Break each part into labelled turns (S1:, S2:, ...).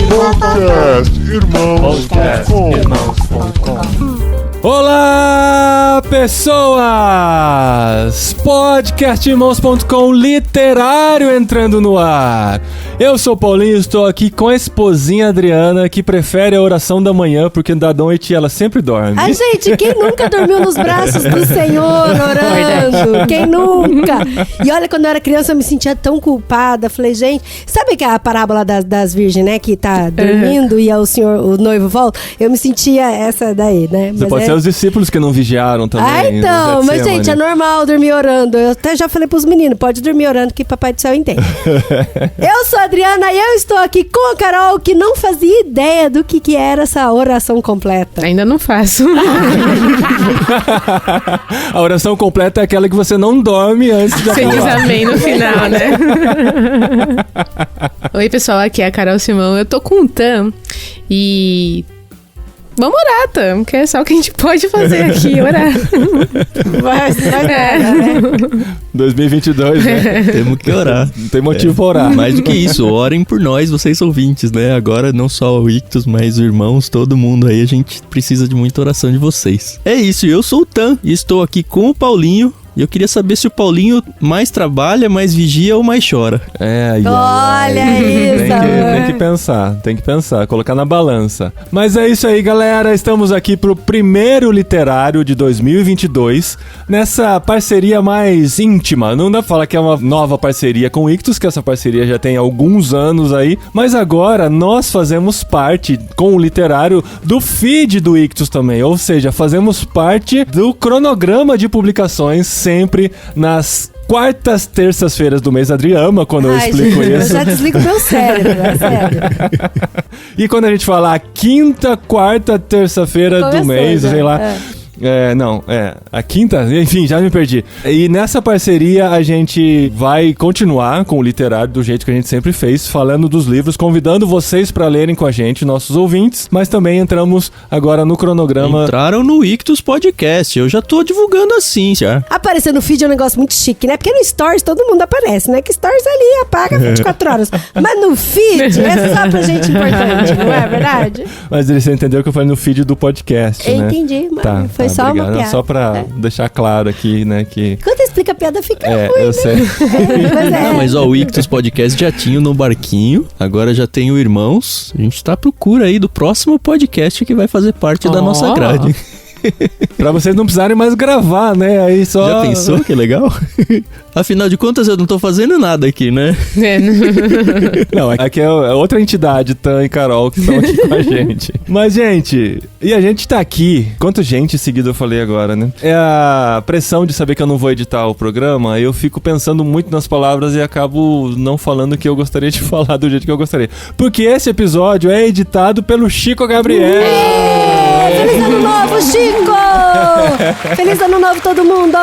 S1: Podcastirmãos.com. Olá, pessoas! Podcastirmãos.com literário entrando no ar. Eu sou o Paulinho e estou aqui com a esposinha Adriana, que prefere a oração da manhã, porque da noite ela sempre dorme.
S2: Ai, gente, quem nunca dormiu nos braços do Senhor orando? Quem nunca? E olha, quando eu era criança eu me sentia tão culpada. Falei, gente, sabe que a parábola das virgens, né? Que tá dormindo e o noivo volta? Eu me sentia essa daí, né?
S1: Você pode ser os discípulos que não vigiaram também.
S2: Ah, então, mas gente, é normal dormir orando. Eu até já falei pros meninos, pode dormir orando que Papai do Céu entende. Eu sou a Adriana e eu estou aqui com a Carol, que não fazia ideia do que era essa oração completa.
S3: Ainda não faço.
S1: A oração completa é aquela que você não dorme antes de
S3: Você diz amém no final, né? Oi, pessoal, aqui é a Carol Simão. Eu tô com o Tam e... Vamos orar, Tam, que é só o que a gente pode fazer aqui, orar.
S2: Vai né?
S1: 2022, né?
S4: Temos que orar.
S1: Não tem motivo pra orar.
S4: Mais do que isso, orem por nós, vocês ouvintes, né? Agora não só o Ictus, mas os irmãos, todo mundo aí, a gente precisa de muita oração de vocês. É isso, eu sou o Tam e estou aqui com o Paulinho. E eu queria saber se o Paulinho mais trabalha, mais vigia ou mais chora.
S2: Olha isso,
S1: tem que pensar, colocar na balança. Mas é isso aí, galera, estamos aqui pro primeiro literário de 2022, nessa parceria mais íntima. Não dá pra falar que é uma nova parceria com o Ictus, que essa parceria já tem alguns anos aí, mas agora nós fazemos parte, com o literário, do feed do Ictus também, ou seja, fazemos parte do cronograma de publicações sempre nas quartas, terças-feiras do mês. Adri ama quando eu explico isso.
S2: Eu já desligo meu cérebro, é sério.
S1: E quando a gente fala a quinta, quarta, terça-feira do mês, sei lá... a quinta, enfim, já me perdi. E nessa parceria a gente vai continuar com o literário do jeito que a gente sempre fez, falando dos livros, convidando vocês pra lerem com a gente, nossos ouvintes, mas também entramos agora no cronograma.
S4: Entraram no Ictus Podcast, eu já tô divulgando assim, já.
S2: Aparecer no feed é um negócio muito chique, né? Porque no Stories todo mundo aparece, né? Que Stories ali apaga 24 horas. Mas no feed é só pra gente importante, não é verdade?
S1: Mas você entendeu que eu falei no feed do podcast, né?
S2: Entendi, mas foi só
S1: obrigado.
S2: uma piada.
S1: Só pra deixar claro aqui, né, que...
S2: Quando explica a piada fica ruim,
S1: eu sei.
S4: Mas ó, o Ictus Podcast já tinha no barquinho, agora já tem o Irmãos. A gente tá à procura aí do próximo podcast que vai fazer parte da nossa grade.
S1: Pra vocês não precisarem mais gravar, né? Aí só...
S4: Já pensou? Que legal. Afinal de contas, eu não tô fazendo nada aqui, né?
S1: Não, aqui é outra entidade, Tam e Carol, que estão aqui com a gente. Mas, gente, e a gente tá aqui... Quanto gente seguido eu falei agora, né? É a pressão de saber que eu não vou editar o programa, eu fico pensando muito nas palavras e acabo não falando o que eu gostaria de falar do jeito que eu gostaria. Porque esse episódio é editado pelo Chico Gabriel!
S2: Feliz ano novo, Chico! Feliz ano novo, todo mundo!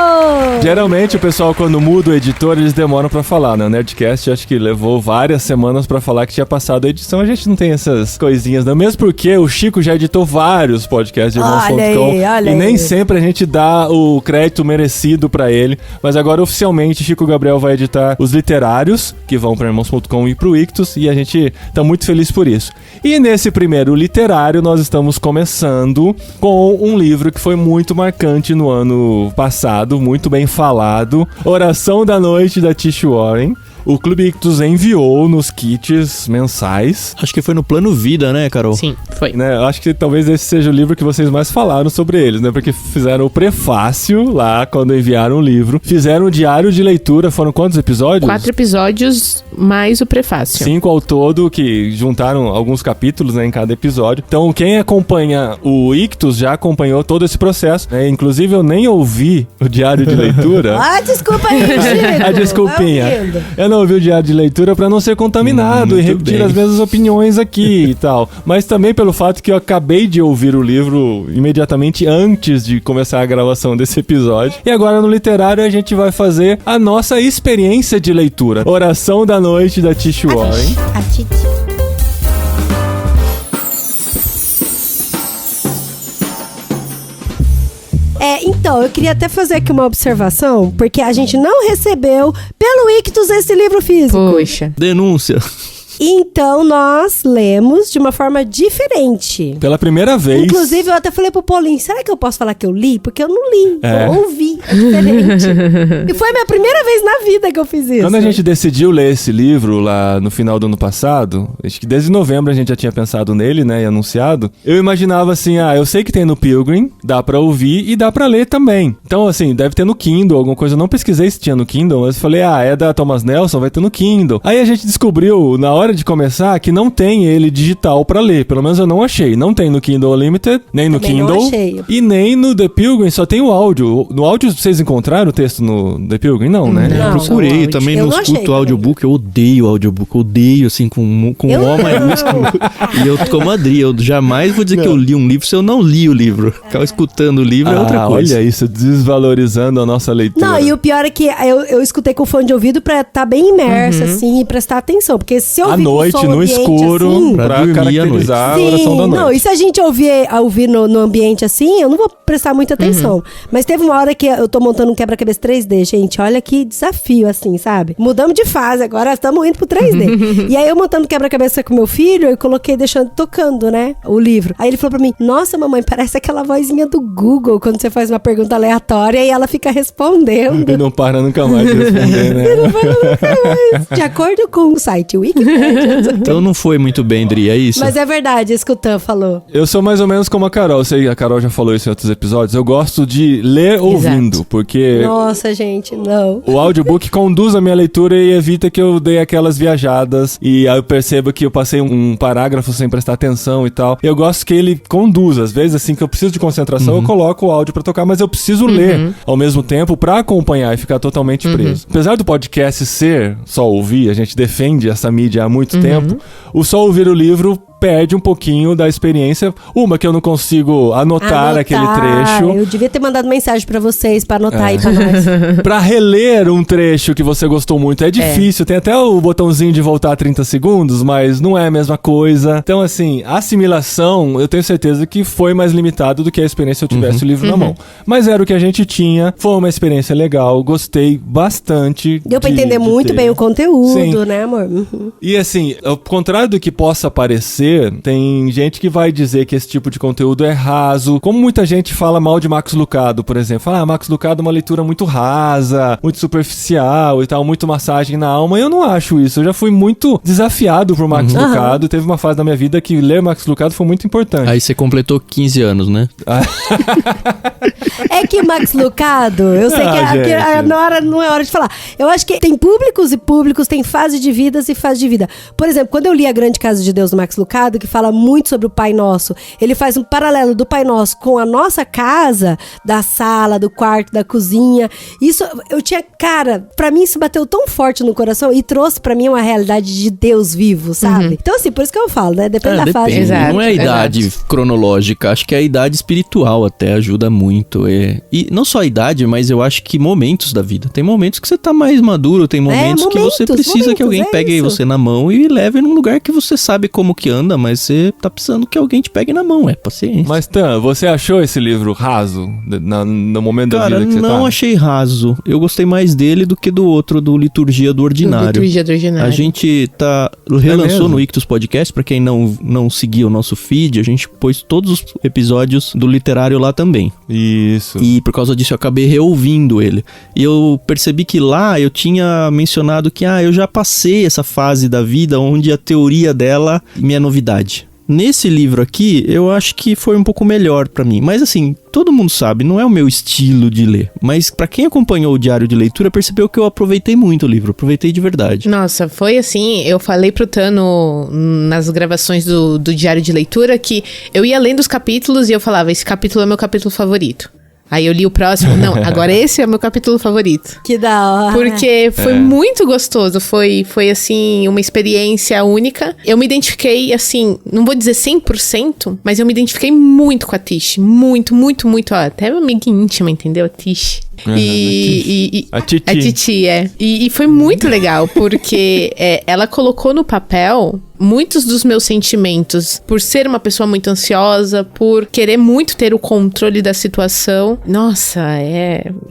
S1: Geralmente o pessoal, quando muda o editor, eles demoram pra falar, né? O Nerdcast acho que levou várias semanas pra falar que tinha passado a edição. A gente não tem essas coisinhas, não. Mesmo porque o Chico já editou vários podcasts de Irmãos.com e nem sempre a gente dá o crédito merecido pra ele. Mas agora, oficialmente, Chico Gabriel vai editar os literários que vão pra Irmãos.com e pro Ictus, e a gente tá muito feliz por isso. E nesse primeiro literário, nós estamos começando com um livro que foi muito marcante no ano passado, muito bem falado, Oração da Noite, da Tish Warren. O Clube Ictus enviou nos kits mensais.
S4: Acho que foi no Plano Vida, né, Carol?
S3: Sim, foi.
S1: Né, acho que talvez esse seja o livro que vocês mais falaram sobre eles, né? Porque fizeram o prefácio lá, quando enviaram o livro. Fizeram o diário de leitura. Foram quantos episódios?
S3: 4 episódios, mais o prefácio.
S1: 5 ao todo, que juntaram alguns capítulos, né, em cada episódio. Então, quem acompanha o Ictus já acompanhou todo esse processo, né? Inclusive, eu nem ouvi o diário de leitura.
S2: Desculpa aí, Chico.
S1: A desculpinha. Eu não ouvi o diário de leitura pra não ser contaminado e repetir as mesmas opiniões aqui e tal. Mas também pelo fato que eu acabei de ouvir o livro imediatamente antes de começar a gravação desse episódio. E agora no literário a gente vai fazer a nossa experiência de leitura. Oração da Noite, da Tish Warren.
S2: A Titi. Então, eu queria até fazer aqui uma observação, porque a gente não recebeu pelo Ictus esse livro físico.
S3: Poxa.
S4: Denúncia.
S2: Então, nós lemos de uma forma diferente.
S1: Pela primeira vez.
S2: Inclusive, eu até falei pro Paulinho, será que eu posso falar que eu li? Porque eu não li, eu ouvi, é diferente. E foi a minha primeira vez na vida que eu fiz isso.
S1: Quando a gente decidiu ler esse livro lá no final do ano passado, acho que desde novembro a gente já tinha pensado nele, né, e anunciado, eu imaginava assim, eu sei que tem no Pilgrim, dá pra ouvir e dá pra ler também. Então, assim, deve ter no Kindle, alguma coisa. Eu não pesquisei se tinha no Kindle, mas eu falei, é da Thomas Nelson, vai ter no Kindle. Aí a gente descobriu, na hora de começar, que não tem ele digital pra ler. Pelo menos eu não achei. Não tem no Kindle Unlimited, nem no
S2: Também
S1: Kindle.
S2: não achei.
S1: E nem no The Pilgrim, só tem o áudio. No áudio, vocês encontraram o texto no The Pilgrim? Não, né?
S2: Não.
S4: Eu procurei, também
S2: Eu
S4: não
S2: não achei
S4: escuto audiobook, eu odeio audiobook, eu odeio assim com O maiúsculo. E eu, como a Adri, eu jamais vou dizer que eu li um livro se eu não li o livro. Ficar escutando o livro é outra coisa.
S1: Olha isso, desvalorizando a nossa leitura.
S2: Não, e o pior é que eu escutei com fone de ouvido pra estar bem imersa, assim, e prestar atenção. Porque se eu
S1: à
S2: ouvir
S1: noite,
S2: com som
S1: no
S2: ambiente,
S1: escuro,
S2: assim,
S1: pra
S4: dormir à
S1: caracterizar a
S2: sim,
S1: oração da noite.
S2: não, e se a gente ouvir no ambiente assim, eu não vou prestar muita atenção. Mas teve uma hora que eu tô montando um quebra-cabeça 3D, gente, olha que desafio, assim, sabe? Mudamos de fase, agora estamos indo pro 3D. E aí eu montando quebra-cabeça com meu filho, eu coloquei tocando, né, o livro. Aí ele falou pra mim, nossa, mamãe, parece aquela vozinha do Google, quando você faz uma pergunta aleatória e ela fica respondendo.
S1: E não para nunca mais de responder, né?
S2: Não para nunca mais. De acordo com o site Wikipedia.
S4: Então não foi muito bem, Dri, é isso?
S2: Mas é verdade, isso que o Tan falou.
S1: Eu sou mais ou menos como a Carol. Sei, a Carol já falou isso em outros episódios. Eu gosto de ler ouvindo, porque
S2: Nossa, gente, não.
S1: o audiobook conduz a minha leitura e evita que eu dê aquelas viajadas. E aí eu percebo que eu passei um parágrafo sem prestar atenção e tal. Eu gosto que ele conduza. Às vezes, assim, que eu preciso de concentração, eu coloco o áudio pra tocar, mas eu preciso ler ao mesmo tempo pra acompanhar e ficar totalmente preso. Apesar do podcast ser só ouvir, a gente defende essa mídia há muito tempo, o só ouvir o livro perde um pouquinho da experiência. Uma, que eu não consigo anotar aquele trecho.
S2: Eu devia ter mandado mensagem pra vocês pra anotar aí pra nós.
S1: Pra reler um trecho que você gostou muito é difícil. Tem até o botãozinho de voltar 30 segundos, mas não é a mesma coisa. Então, assim, a assimilação, eu tenho certeza que foi mais limitado do que a experiência se eu tivesse o livro na mão. Mas era o que a gente tinha. Foi uma experiência legal. Gostei bastante.
S2: Deu pra entender muito bem o conteúdo,
S1: Sim.
S2: né, amor?
S1: E assim, ao contrário do que possa parecer, tem gente que vai dizer que esse tipo de conteúdo é raso. Como muita gente fala mal de Max Lucado, por exemplo. Fala, Max Lucado é uma leitura muito rasa, muito superficial e tal, muito massagem na alma. Eu não acho isso. Eu já fui muito desafiado por Max Lucado. Teve uma fase da minha vida que ler Max Lucado foi muito importante.
S4: Aí você completou 15 anos, né?
S2: É que Max Lucado, eu sei não é hora de falar. Eu acho que tem públicos e públicos, tem fase de vidas e fase de vida. Por exemplo, quando eu li A Grande Casa de Deus do Max Lucado, que fala muito sobre o Pai Nosso, ele faz um paralelo do Pai Nosso com a nossa casa, da sala, do quarto, da cozinha. Isso, eu tinha, cara, pra mim isso bateu tão forte no coração e trouxe pra mim uma realidade de Deus vivo, sabe? Então assim, por isso que eu falo, né? Depende da fase.
S3: Exato,
S4: não é a idade cronológica, acho que a idade espiritual até ajuda muito. E não só a idade, mas eu acho que momentos da vida. Tem momentos que você tá mais maduro, tem momentos que você precisa que alguém pegue você na mão e leve num lugar que você sabe como que anda, mas você tá precisando que alguém te pegue na mão, paciência.
S1: Mas, Tan, você achou esse livro raso no momento da vida que você tá?
S4: Cara, não achei raso. Eu gostei mais dele do que do outro, do Liturgia do Ordinário.
S3: Liturgia do Ordinário.
S4: A gente relançou no Ictus Podcast, pra quem não seguia o nosso feed, a gente pôs todos os episódios do literário lá também.
S1: Isso.
S4: E por causa disso eu acabei reouvindo ele. E eu percebi que lá eu tinha mencionado que eu já passei essa fase da vida onde a teoria dela me é novidade. Nesse livro aqui, eu acho que foi um pouco melhor pra mim. Mas assim, todo mundo sabe, não é o meu estilo de ler. Mas pra quem acompanhou o Diário de Leitura, percebeu que eu aproveitei muito o livro. Aproveitei de verdade.
S3: Nossa, foi assim, eu falei pro Tano nas gravações do Diário de Leitura que eu ia lendo os capítulos e eu falava, esse capítulo é meu capítulo favorito. Aí eu li o próximo, não, agora esse é o meu capítulo favorito.
S2: Que da hora.
S3: Porque foi muito gostoso, foi assim, uma experiência única. Eu me identifiquei, assim, não vou dizer 100%, mas eu me identifiquei muito com a Tish. Muito, muito, muito. Até uma amiga íntima, entendeu? A Tish.
S1: A Titi.
S3: A Titi, é. E foi muito legal, porque ela colocou no papel muitos dos meus sentimentos, por ser uma pessoa muito ansiosa, por querer muito ter o controle da situação. Nossa,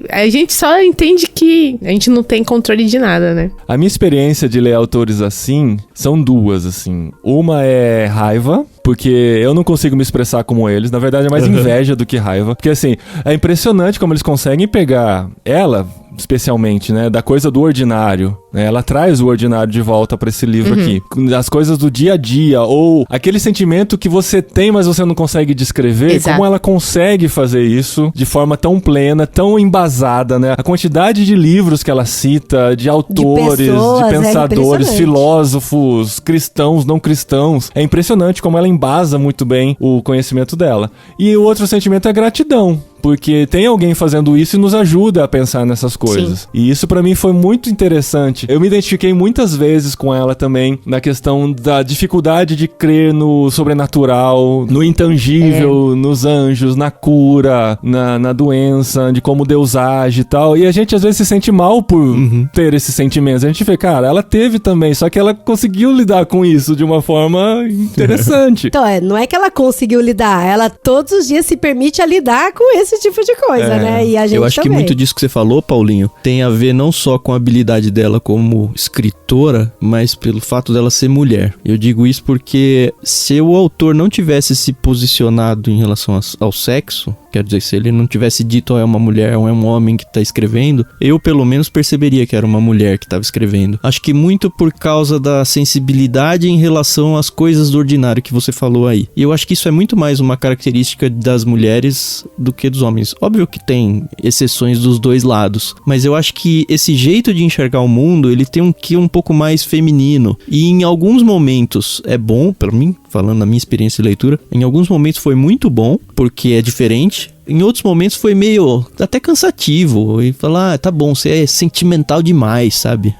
S3: a gente só entende que a gente não tem controle de nada, né?
S1: A minha experiência de ler autores assim são duas, assim. Uma é raiva, porque eu não consigo me expressar como eles. Na verdade, é mais inveja do que raiva. Porque, assim, é impressionante como eles conseguem pegar ela, especialmente, né, da coisa do ordinário, né? Ela traz o ordinário de volta pra esse livro aqui. As coisas do dia a dia, ou aquele sentimento que você tem, mas você não consegue descrever.
S3: Exato.
S1: Como ela consegue fazer isso de forma tão plena, tão embasada, né? A quantidade de livros que ela cita, de autores,
S2: pessoas,
S1: de pensadores,
S2: impressionante.
S1: filósofos, cristãos, não cristãos. É impressionante como ela embasa muito bem o conhecimento dela. E o outro sentimento é gratidão. Porque tem alguém fazendo isso e nos ajuda a pensar nessas coisas.
S3: Sim.
S1: E isso pra mim foi muito interessante. Eu me identifiquei muitas vezes com ela também na questão da dificuldade de crer no sobrenatural, no intangível, nos anjos, na cura, na doença, de como Deus age e tal. E a gente às vezes se sente mal por ter esses sentimentos. A gente vê, cara, ela teve também, só que ela conseguiu lidar com isso de uma forma interessante.
S2: Então, não é que ela conseguiu lidar, ela todos os dias se permite a lidar com esse tipo de coisa, né? E a gente
S4: Eu acho
S2: também.
S4: que muito disso que você falou, Paulinho, tem a ver não só com a habilidade dela como escritora, mas pelo fato dela ser mulher. Eu digo isso porque se o autor não tivesse se posicionado em relação ao sexo, quer dizer, se ele não tivesse dito é uma mulher ou é um homem que tá escrevendo, eu pelo menos perceberia que era uma mulher que tava escrevendo. Acho que muito por causa da sensibilidade em relação às coisas do ordinário que você falou aí. E eu acho que isso é muito mais uma característica das mulheres do que dos homens. Óbvio que tem exceções dos dois lados, mas eu acho que esse jeito de enxergar o mundo, ele tem um quê um pouco mais feminino. E em alguns momentos é bom, pra mim, falando da minha experiência de leitura, em alguns momentos foi muito bom, porque é diferente. Em outros momentos foi meio até cansativo. E falar, tá bom, você é sentimental demais, sabe?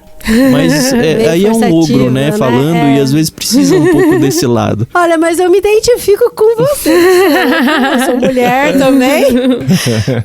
S4: Mas aí é um ogro, né? Falando, e às vezes precisa um pouco desse lado.
S2: Olha, mas eu me identifico com você. Eu sou mulher também.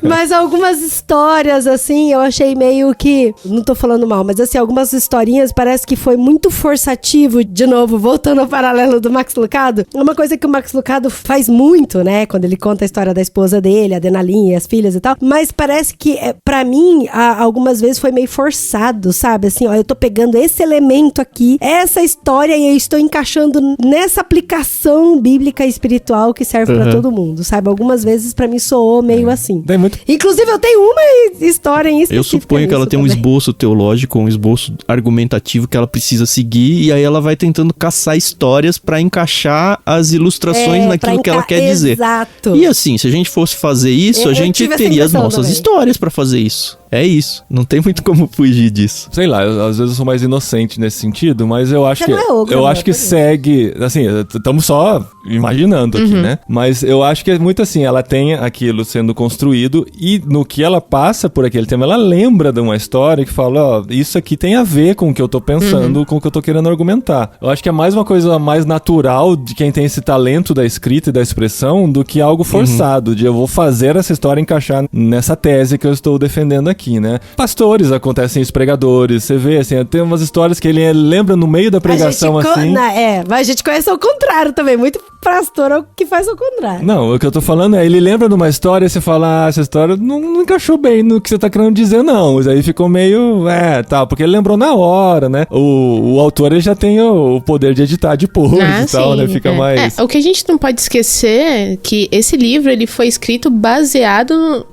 S2: Mas algumas histórias, assim, eu achei meio que... Não tô falando mal, mas assim, algumas historinhas parece que foi muito forçativo. De novo, voltando ao paralelo do Max Lucado. Uma coisa que o Max Lucado faz muito, né? Quando ele conta a história da esposa dele, a Denalinha e as filhas e tal. Mas parece que, pra mim, algumas vezes foi meio forçado, sabe? Assim, ó, eu tô pegando esse elemento aqui, essa história, e eu estou encaixando nessa aplicação bíblica e espiritual que serve pra todo mundo, sabe? Algumas vezes pra mim soou meio assim.
S1: Tem muito...
S2: Inclusive eu tenho uma história em específico.
S4: Eu suponho que ela tem um esboço teológico, um esboço argumentativo que ela precisa seguir, e aí ela vai tentando caçar histórias pra encaixar as ilustrações naquilo que ela quer dizer.
S2: Exato.
S4: E assim, se a gente fosse fazer isso, a gente teria as nossas histórias pra fazer isso. É isso. Não tem muito como fugir disso.
S1: Sei lá, às vezes eu sou mais inocente nesse sentido, mas eu acho
S2: Você
S1: que...
S2: não é ogro,
S1: eu
S2: né?
S1: acho que segue... Assim, estamos só imaginando aqui, né? Mas eu acho que é muito assim, ela tem aquilo sendo construído e no que ela passa por aquele tema, ela lembra de uma história que fala, ó, isso aqui tem a ver com o que eu tô pensando, com o que eu tô querendo argumentar. Eu acho que é mais uma coisa mais natural de quem tem esse talento da escrita e da expressão do que algo forçado, de eu vou fazer essa história encaixar nessa tese que eu estou defendendo aqui, né? Pastores, acontecem isso, pregadores, você vê, assim, tem umas histórias que ele lembra no meio da pregação, assim...
S2: Mas a gente conhece ao contrário também, muito pastor é o que faz ao contrário.
S1: Não, o que eu tô falando é, ele lembra de uma história e você fala, essa história não encaixou bem no que você tá querendo dizer, não. Mas aí ficou meio, tal, porque ele lembrou na hora, né? O autor, ele já tem o poder de editar depois e tal, né? Fica mais...
S3: O que a gente não pode esquecer é que esse livro, ele foi escrito baseado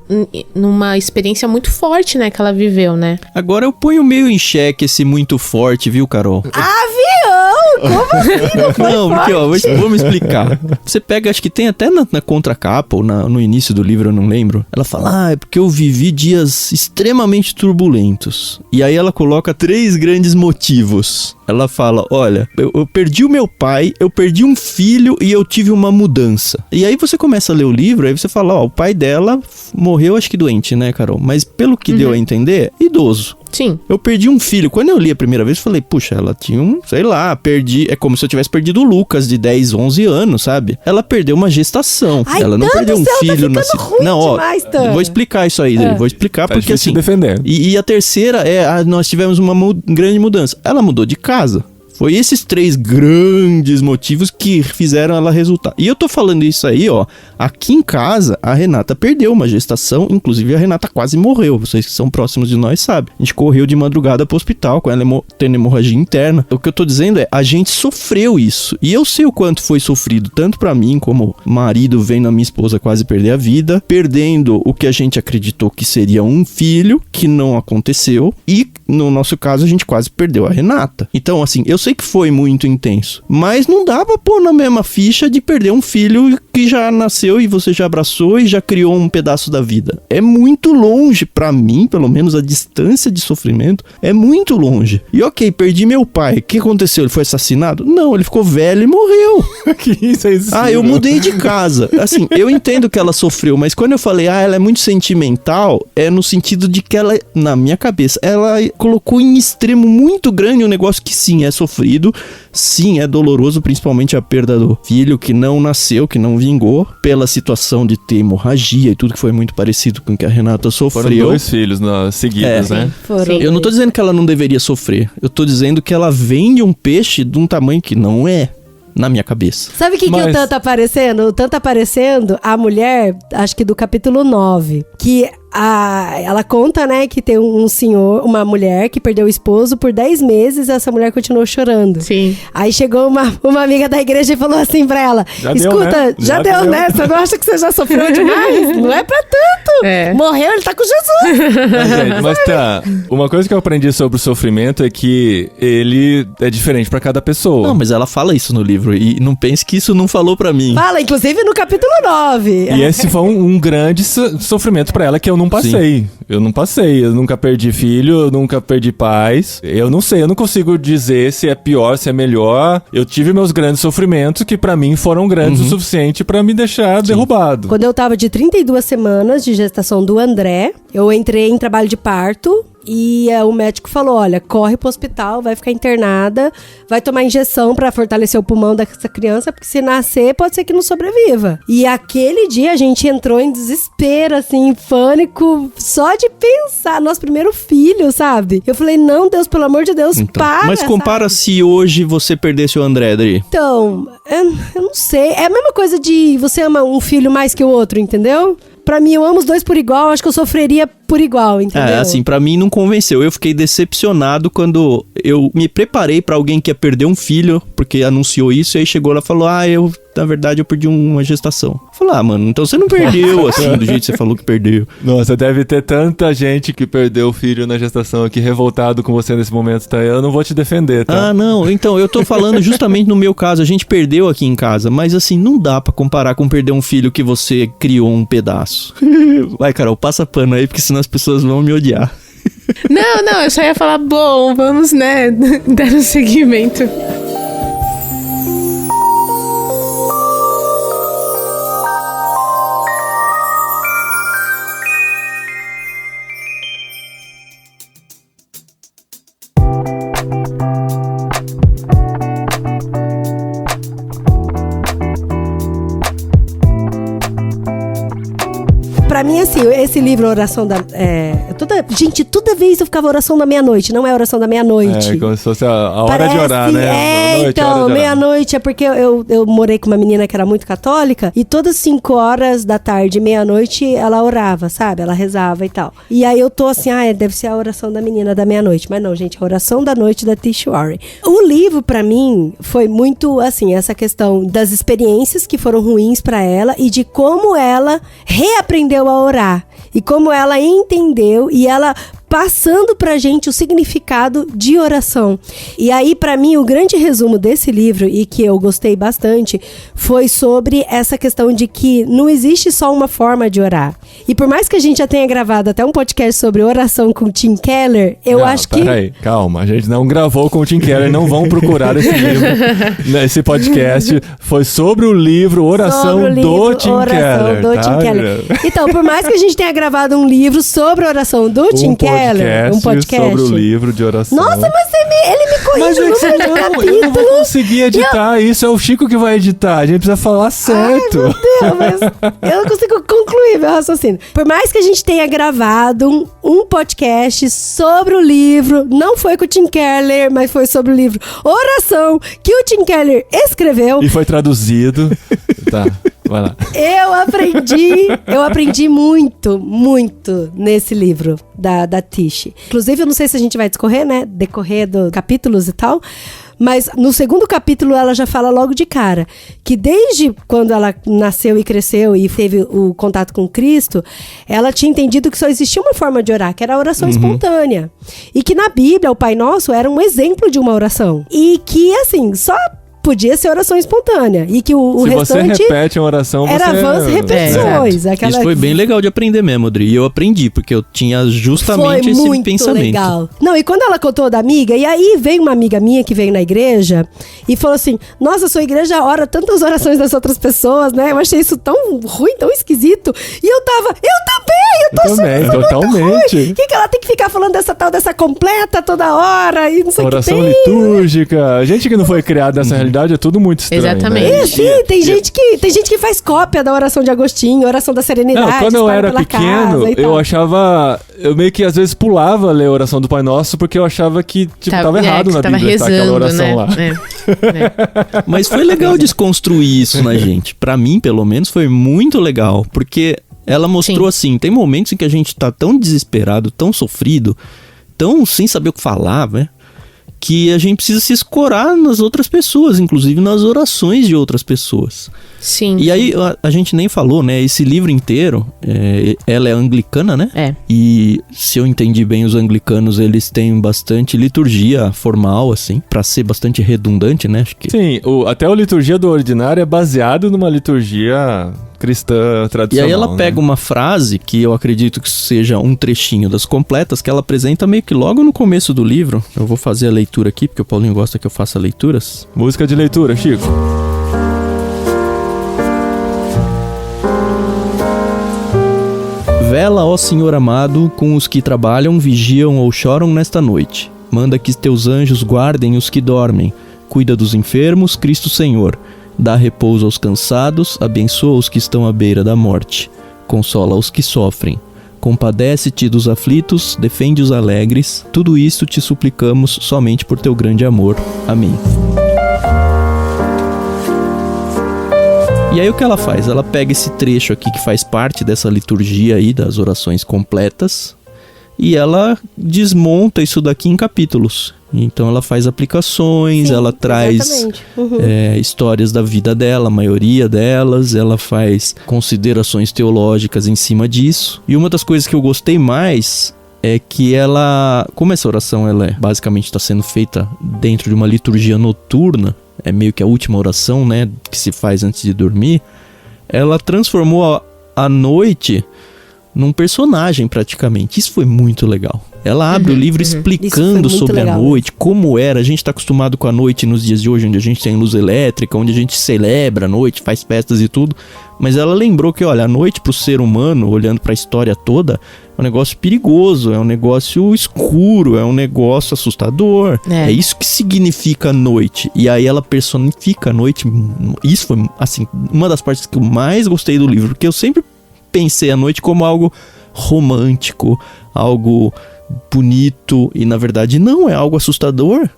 S3: numa experiência muito forte, né, que ela viveu, né?
S4: Agora eu ponho meio em xeque esse muito forte, viu, Carol?
S2: Avião! Como assim?
S4: Não, porque, ó, vou me explicar. Você pega, acho que tem até na contracapa ou no início do livro, eu não lembro. Ela fala, é porque eu vivi dias extremamente turbulentos. E aí ela coloca 3 grandes motivos. Ela fala, olha, eu perdi o meu pai, eu perdi um filho e eu tive uma mudança. E aí você começa a ler o livro, aí você fala, o pai dela morreu, acho que doente, né, Carol? Mas pelo que deu a entender, idoso.
S3: Sim.
S4: Eu perdi um filho. Quando eu li a primeira vez, eu falei, puxa, ela tinha perdi. É como se eu tivesse perdido o Lucas de 10, 11 anos, sabe? Ela perdeu uma gestação.
S2: Ai,
S4: ela não perdeu um filho
S2: tá ruim
S4: Não, ó,
S2: demais, Tan.
S4: vou explicar isso aí, Vou explicar porque assim.
S1: defender.
S4: E a terceira nós tivemos uma grande mudança. Ela mudou de casa. Foi esses 3 grandes motivos que fizeram ela resultar. E eu tô falando isso aí, ó. Aqui em casa, a Renata perdeu uma gestação. Inclusive, a Renata quase morreu. Vocês que são próximos de nós sabem. A gente correu de madrugada pro hospital com ela tendo hemorragia interna. O que eu tô dizendo é, a gente sofreu isso. E eu sei o quanto foi sofrido, tanto pra mim, como marido vendo a minha esposa quase perder a vida. Perdendo o que a gente acreditou que seria um filho, que não aconteceu. E, no nosso caso, a gente quase perdeu a Renata. Então, assim, eu sei que foi muito intenso, mas não dá pra pôr na mesma ficha de perder um filho que já nasceu e você já abraçou e já criou um pedaço da vida. É muito longe pra mim, pelo menos a distância de sofrimento é muito longe. E ok, perdi meu pai. O que aconteceu? Ele foi assassinado? Não, ele ficou velho e morreu.
S1: Que isso é isso?
S4: Eu mudei de casa. Assim, eu entendo que ela sofreu, mas quando eu falei, ela é muito sentimental, é no sentido de que ela, na minha cabeça, ela colocou em extremo muito grande um negócio que sim, é sofrido. Sim, é doloroso, principalmente a perda do filho que não nasceu, que não vingou, pela situação de ter hemorragia e tudo que foi muito parecido com o que a Renata sofreu.
S1: Foram 2 filhos seguidos, né?
S2: Foram.
S4: Eu não tô dizendo que ela não deveria sofrer, eu tô dizendo que ela vende um peixe de um tamanho que não é. Na minha cabeça.
S2: Sabe o que o Tan tá aparecendo? O Tan tá aparecendo a mulher, acho que do capítulo 9, que ela conta, né, que tem uma mulher que perdeu o esposo por 10 meses e essa mulher continuou chorando.
S3: Sim.
S2: Aí chegou uma amiga da igreja e falou assim pra ela, escuta, já deu, né? Você não acha que você já sofreu demais? Não é pra tanto. Morreu, ele tá com Jesus.
S1: Mas tá, uma coisa que eu aprendi sobre o sofrimento é que ele é diferente pra cada pessoa.
S4: Não, mas ela fala isso no livro e não pense que isso não falou pra mim.
S2: Fala, inclusive no capítulo 9.
S1: E esse foi um grande sofrimento pra ela que eu não passei. Sim. Eu não passei. Eu nunca perdi filho, eu nunca perdi pais. Eu não sei, eu não consigo dizer se é pior, se é melhor. Eu tive meus grandes sofrimentos que pra mim foram grandes o suficiente pra me deixar derrubado.
S2: Quando eu tava de 32 semanas de gestação do André, eu entrei em trabalho de parto. E o médico falou, olha, corre pro hospital, vai ficar internada, vai tomar injeção pra fortalecer o pulmão dessa criança, porque se nascer, pode ser que não sobreviva. E aquele dia a gente entrou em desespero, assim, em pânico, só de pensar, nosso primeiro filho, sabe? Eu falei, não, Deus, pelo amor de Deus,
S4: então,
S2: para,
S4: mas compara,
S2: sabe?
S4: Se hoje você perdesse o André, Adri.
S2: Então, eu não sei, é a mesma coisa de você ama um filho mais que o outro, entendeu? Pra mim, eu amo os 2 por igual, acho que eu sofreria por igual, entendeu?
S4: Assim, pra mim não convenceu. Eu fiquei decepcionado quando eu me preparei pra alguém que ia perder um filho, porque anunciou isso, e aí chegou lá e falou, na verdade, eu perdi uma gestação. Eu falei, mano, então você não perdeu, assim, do jeito que você falou que perdeu.
S1: Nossa, deve ter tanta gente que perdeu o filho na gestação aqui, revoltado com você nesse momento, tá? Eu não vou te defender, tá?
S4: Não, então, eu tô falando justamente no meu caso, a gente perdeu aqui em casa, mas assim, não dá pra comparar com perder um filho que você criou um pedaço. Vai, Carol, passa pano aí, porque senão as pessoas vão me odiar.
S3: Não, eu só ia falar, bom, vamos, né, dar um seguimento.
S2: Pra mim, assim, esse livro, Oração da... Gente, toda vez eu ficava oração da meia-noite, não é oração da meia-noite.
S1: É, como se fosse a hora de orar, né?
S2: Então, meia-noite é porque eu morei com uma menina que era muito católica e todas 5 horas da tarde, meia-noite, ela orava, sabe? Ela rezava e tal. E aí eu tô assim, deve ser a oração da menina da meia-noite. Mas não, gente, a oração da noite da Tish Warren. O livro, pra mim, foi muito, assim, essa questão das experiências que foram ruins pra ela e de como ela reaprendeu a orar. E como ela entendeu e ela passando pra gente o significado de oração. E aí, pra mim, o grande resumo desse livro, e que eu gostei bastante, foi sobre essa questão de que não existe só uma forma de orar. E por mais que a gente já tenha gravado até um podcast sobre oração com o Tim Keller, eu acho que...
S1: Peraí, calma, a gente não gravou com o Tim Keller, não vão procurar esse livro. Esse podcast foi sobre o livro Oração do Tim Keller.
S2: Tim Keller. Então, por mais que a gente tenha gravado um livro sobre a oração do Tim Keller, Keller, um podcast
S1: sobre o livro de oração.
S2: Nossa, mas ele me corrige no número de capítulo.
S1: Eu não vou conseguir editar, isso é o Chico que vai editar. A gente precisa falar certo.
S2: Ai, meu Deus, mas eu não consigo concluir meu raciocínio. Por mais que a gente tenha gravado um podcast sobre o livro, não foi com o Tim Keller, mas foi sobre o livro Oração, que o Tim Keller escreveu.
S1: E foi traduzido. Tá, vai lá.
S2: Eu aprendi muito, muito nesse livro da Tish. Inclusive, eu não sei se a gente vai decorrer dos capítulos e tal, mas no segundo capítulo ela já fala logo de cara que desde quando ela nasceu e cresceu e teve o contato com Cristo, ela tinha entendido que só existia uma forma de orar, que era a oração espontânea. E que na Bíblia o Pai Nosso era um exemplo de uma oração. E que, assim, só podia ser oração espontânea. E que o restante...
S1: Se você repete uma oração,
S2: era vãs repetições.
S4: Isso foi bem legal de aprender mesmo, Adri. E eu aprendi, porque eu tinha justamente esse pensamento. Foi muito legal.
S2: Não, e quando ela contou da amiga, e aí veio uma amiga minha que veio na igreja e falou assim, nossa, sua igreja ora tantas orações das outras pessoas, né? Eu achei isso tão ruim, tão esquisito. E eu também, totalmente. O que ela tem que ficar falando dessa completa toda hora e não sei o que tem.
S1: Oração litúrgica. A gente que não foi criado nessa realidade é tudo muito estranho.
S3: Exatamente.
S1: Né?
S2: Sim, tem gente que faz cópia da oração de Agostinho, oração da serenidade.
S1: Não, quando eu era pequeno, eu achava... Eu meio que às vezes pulava a ler a oração do Pai Nosso porque eu achava que tava errado na Bíblia
S3: rezando,
S1: aquela oração lá.
S4: Mas foi legal desconstruir isso na gente. Pra mim, pelo menos, foi muito legal. Porque ela mostrou assim, tem momentos em que a gente tá tão desesperado, tão sofrido, tão sem saber o que falar, né? Que a gente precisa se escorar nas outras pessoas, inclusive nas orações de outras pessoas.
S3: Sim.
S4: E aí, a gente nem falou, né? Esse livro inteiro, ela é anglicana, né?
S3: É.
S4: E se eu entendi bem, os anglicanos, eles têm bastante liturgia formal, assim, pra ser bastante redundante, né? Acho que...
S1: Sim, até a liturgia do ordinário é baseado numa liturgia cristã tradicional.
S4: E aí ela pega uma frase, que eu acredito que seja um trechinho das completas, que ela apresenta meio que logo no começo do livro. Eu vou fazer a leitura aqui, porque o Paulinho gosta que eu faça leituras.
S1: Música de leitura, Chico.
S4: Vela, ó Senhor amado, com os que trabalham, vigiam ou choram nesta noite. Manda que teus anjos guardem os que dormem. Cuida dos enfermos, Cristo Senhor. Dá repouso aos cansados, abençoa os que estão à beira da morte. Consola os que sofrem. Compadece-te dos aflitos, defende os alegres. Tudo isto te suplicamos somente por teu grande amor. Amém. E aí o que ela faz? Ela pega esse trecho aqui que faz parte dessa liturgia aí das orações completas e ela desmonta isso daqui em capítulos. Então ela faz aplicações, ela traz histórias da vida dela, a maioria delas, ela faz considerações teológicas em cima disso. E uma das coisas que eu gostei mais é que ela, como essa oração ela basicamente está sendo feita dentro de uma liturgia noturna, é meio que a última oração, né, que se faz antes de dormir, ela transformou a noite num personagem praticamente. Isso foi muito legal. Ela abre o livro explicando sobre a noite, como era. A gente está acostumado com a noite nos dias de hoje, onde a gente tem luz elétrica, onde a gente celebra a noite, faz festas e tudo. Mas ela lembrou que, olha, a noite para o ser humano, olhando para a história toda, é um negócio perigoso, é um negócio escuro, é um negócio assustador. É isso que significa a noite. E aí ela personifica a noite. Isso foi, assim, uma das partes que eu mais gostei do livro, porque eu sempre pensei a noite como algo romântico, algo bonito, e na verdade não, é algo assustador.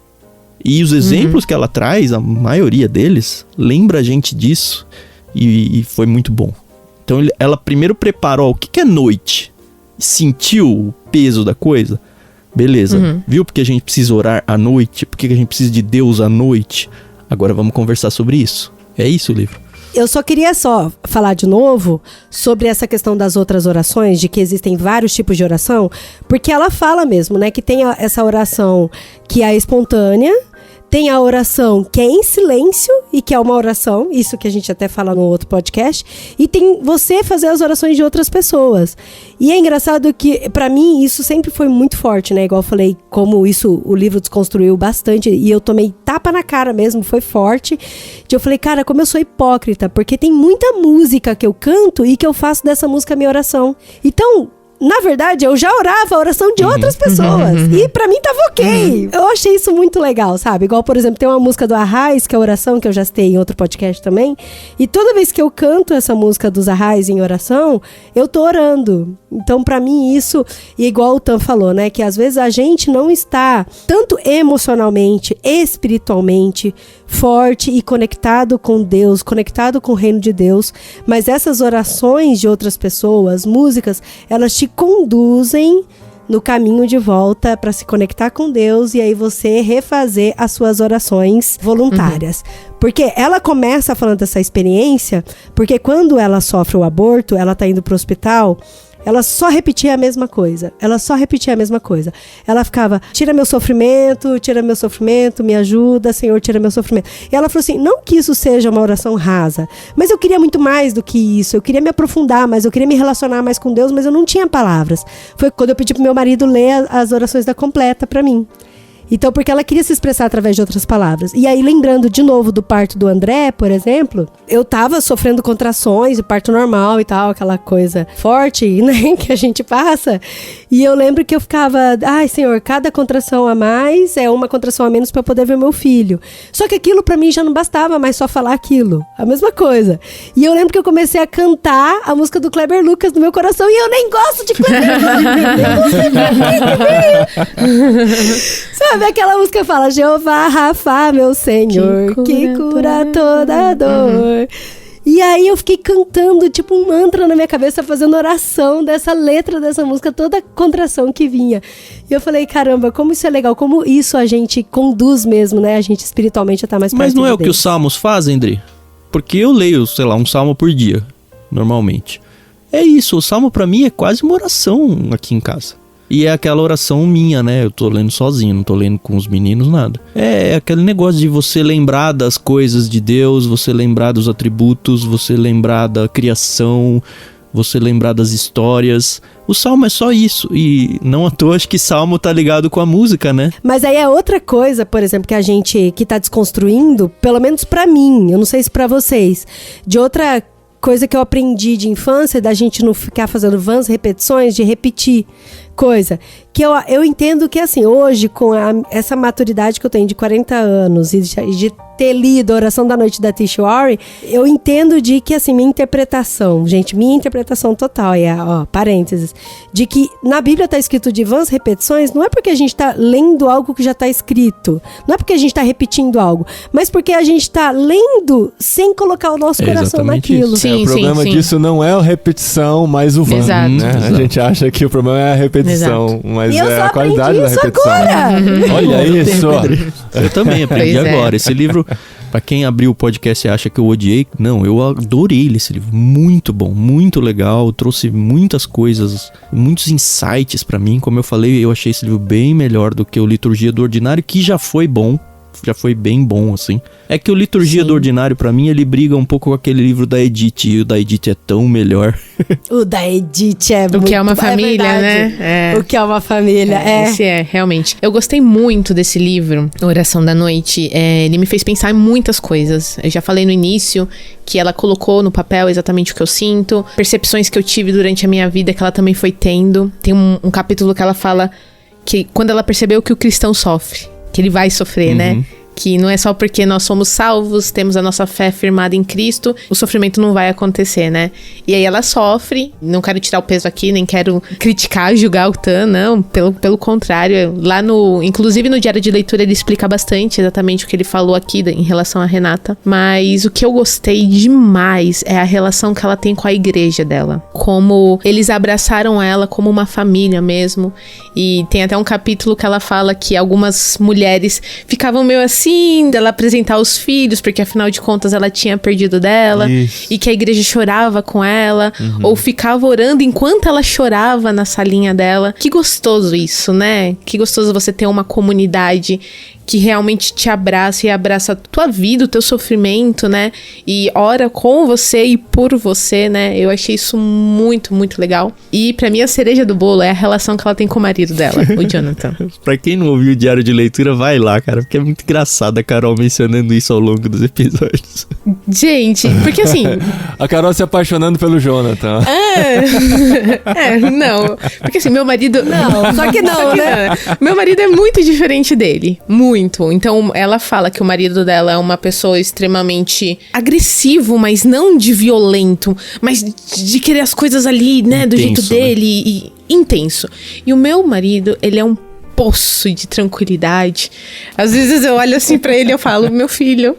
S4: E os exemplos que ela traz, a maioria deles, lembra a gente disso, e foi muito bom. Então ela primeiro preparou o que é noite, sentiu o peso da coisa, beleza, viu porque a gente precisa orar à noite, porque a gente precisa de Deus à noite, agora vamos conversar sobre isso. É isso o livro.
S2: Eu só queria falar de novo sobre essa questão das outras orações, de que existem vários tipos de oração, porque ela fala mesmo, né, que tem essa oração que é espontânea, tem a oração que é em silêncio e que é uma oração, isso que a gente até fala no outro podcast, e tem você fazer as orações de outras pessoas. E é engraçado que, pra mim, isso sempre foi muito forte, né? Igual eu falei, como isso o livro desconstruiu bastante, e eu tomei tapa na cara mesmo, foi forte. Eu falei, cara, como eu sou hipócrita, porque tem muita música que eu canto e que eu faço dessa música a minha oração. Então, na verdade, eu já orava a oração de outras pessoas. E pra mim tava ok. Eu achei isso muito legal, sabe? Igual, por exemplo, tem uma música do Arraiz, que é oração, que eu já citei em outro podcast também. E toda vez que eu canto essa música dos Arraiz em oração, eu tô orando. Então, pra mim, isso, e igual o Tan falou, né? Que às vezes a gente não está tanto emocionalmente, espiritualmente forte e conectado com Deus, conectado com o reino de Deus, mas essas orações de outras pessoas, músicas, elas te conduzem no caminho de volta para se conectar com Deus e aí você refazer as suas orações voluntárias. Porque ela começa falando dessa experiência, porque quando ela sofre o aborto, ela tá indo pro hospital, ela só repetia a mesma coisa. Ela ficava, tira meu sofrimento, me ajuda, Senhor, tira meu sofrimento. E ela falou assim, não que isso seja uma oração rasa, mas eu queria muito mais do que isso. Eu queria me aprofundar mais, eu queria me relacionar mais com Deus, mas eu não tinha palavras. Foi quando eu pedi pro meu marido ler as orações da Completa pra mim. Então, porque ela queria se expressar através de outras palavras. E aí, lembrando de novo do parto do André, por exemplo, eu tava sofrendo contrações, o parto normal e tal, aquela coisa forte, né, que a gente passa. E eu lembro que eu ficava, ai, Senhor, cada contração a mais é uma contração a menos pra eu poder ver meu filho. Só que aquilo pra mim já não bastava mais só falar aquilo. A mesma coisa. E eu lembro que eu comecei a cantar a música do Kleber Lucas no meu coração e eu nem gosto de Kleber Lucas. Sabe, aquela música fala, Jeová Rafa, meu Senhor, que cura toda dor. E aí eu fiquei cantando, tipo um mantra na minha cabeça, fazendo oração dessa letra dessa música, toda a contração que vinha. E eu falei, caramba, como isso é legal, como isso a gente conduz mesmo, né? A gente espiritualmente a estar mais perto de Deus.
S4: Mas não é o que os salmos fazem, André? Porque eu leio, sei lá, um salmo por dia, normalmente. É isso, o salmo pra mim é quase uma oração aqui em casa. E é aquela oração minha, né? Eu tô lendo sozinho, não tô lendo com os meninos, nada. É aquele negócio de você lembrar das coisas de Deus, você lembrar dos atributos, você lembrar da criação, você lembrar das histórias. O salmo é só isso. E não à toa, acho que salmo tá ligado com a música, né?
S2: Mas aí é outra coisa, por exemplo, que a gente que tá desconstruindo, pelo menos pra mim, eu não sei se pra vocês, de outra coisa que eu aprendi de infância, da gente não ficar fazendo vãs repetições, de repetir coisa. Que eu entendo que, assim, hoje, com essa maturidade que eu tenho de 40 anos e de ter lido a Oração da Noite da Tish Warren, eu entendo de que, assim, minha interpretação total, parênteses, de que na Bíblia tá escrito de vãs repetições, não é porque a gente tá lendo algo que já tá escrito, não é porque a gente tá repetindo algo, mas porque a gente tá lendo sem colocar o nosso coração naquilo.
S3: Sim,
S1: o problema disso não é a repetição, mas o vã,
S3: exato,
S1: né?
S3: exato.
S1: A gente acha que o problema é a repetição, mas é a qualidade da repetição.
S2: Olha
S1: isso, ó.
S4: Eu também aprendi agora. Esse livro, pra quem abriu o podcast e acha que eu odiei, não, eu adorei esse livro. Muito bom, muito legal, trouxe muitas coisas, muitos insights pra mim. Como eu falei, eu achei esse livro bem melhor do que o Liturgia do Ordinário, que já foi bom. Já foi bem bom, assim. É que o Liturgia do Ordinário, pra mim, ele briga um pouco com aquele livro da Edith. E o da Edith é tão melhor.
S2: O da Edith é muito...
S3: O que é uma família, né?
S2: O que é uma família,
S3: Esse realmente. Eu gostei muito desse livro, Oração da Noite. Ele me fez pensar em muitas coisas. Eu já falei no início que ela colocou no papel exatamente o que eu sinto. Percepções que eu tive durante a minha vida que ela também foi tendo. Tem um capítulo que ela fala que quando ela percebeu que o cristão sofre, que ele vai sofrer, né? Que não é só porque nós somos salvos, temos a nossa fé firmada em Cristo, o sofrimento não vai acontecer, né? E aí ela sofre, não quero tirar o peso aqui, nem quero criticar, julgar o Tan, não, pelo contrário. Lá inclusive no diário de leitura ele explica bastante exatamente o que ele falou aqui em relação a Renata. Mas o que eu gostei demais é a relação que ela tem com a igreja dela. Como eles abraçaram ela como uma família mesmo. E tem até um capítulo que ela fala que algumas mulheres ficavam meio assim, dela apresentar os filhos, porque afinal de contas ela tinha perdido dela. Isso. E que a igreja chorava com ela, ou ficava orando enquanto ela chorava na salinha dela. Que gostoso isso, né? Que gostoso você ter uma comunidade que realmente te abraça e abraça a tua vida, o teu sofrimento, né? E ora com você e por você, né? Eu achei isso muito, muito legal. E pra mim a cereja do bolo é a relação que ela tem com o marido dela, o Jonathan.
S4: Pra quem não ouviu o Diário de Leitura, vai lá, cara, porque é muito engraçado a Carol mencionando isso ao longo dos episódios.
S3: Gente, porque assim...
S1: A Carol se apaixonando pelo Jonathan.
S3: Não. Porque assim, meu marido...
S2: Não, só que não, né?
S3: Meu marido é muito diferente dele. Muito. Então, ela fala que o marido dela é uma pessoa extremamente agressivo, mas não de violento, mas de querer as coisas ali, né? Do jeito dele. Né? E intenso. E o meu marido, ele é um poço de tranquilidade. Às vezes eu olho assim pra ele e eu falo, meu filho,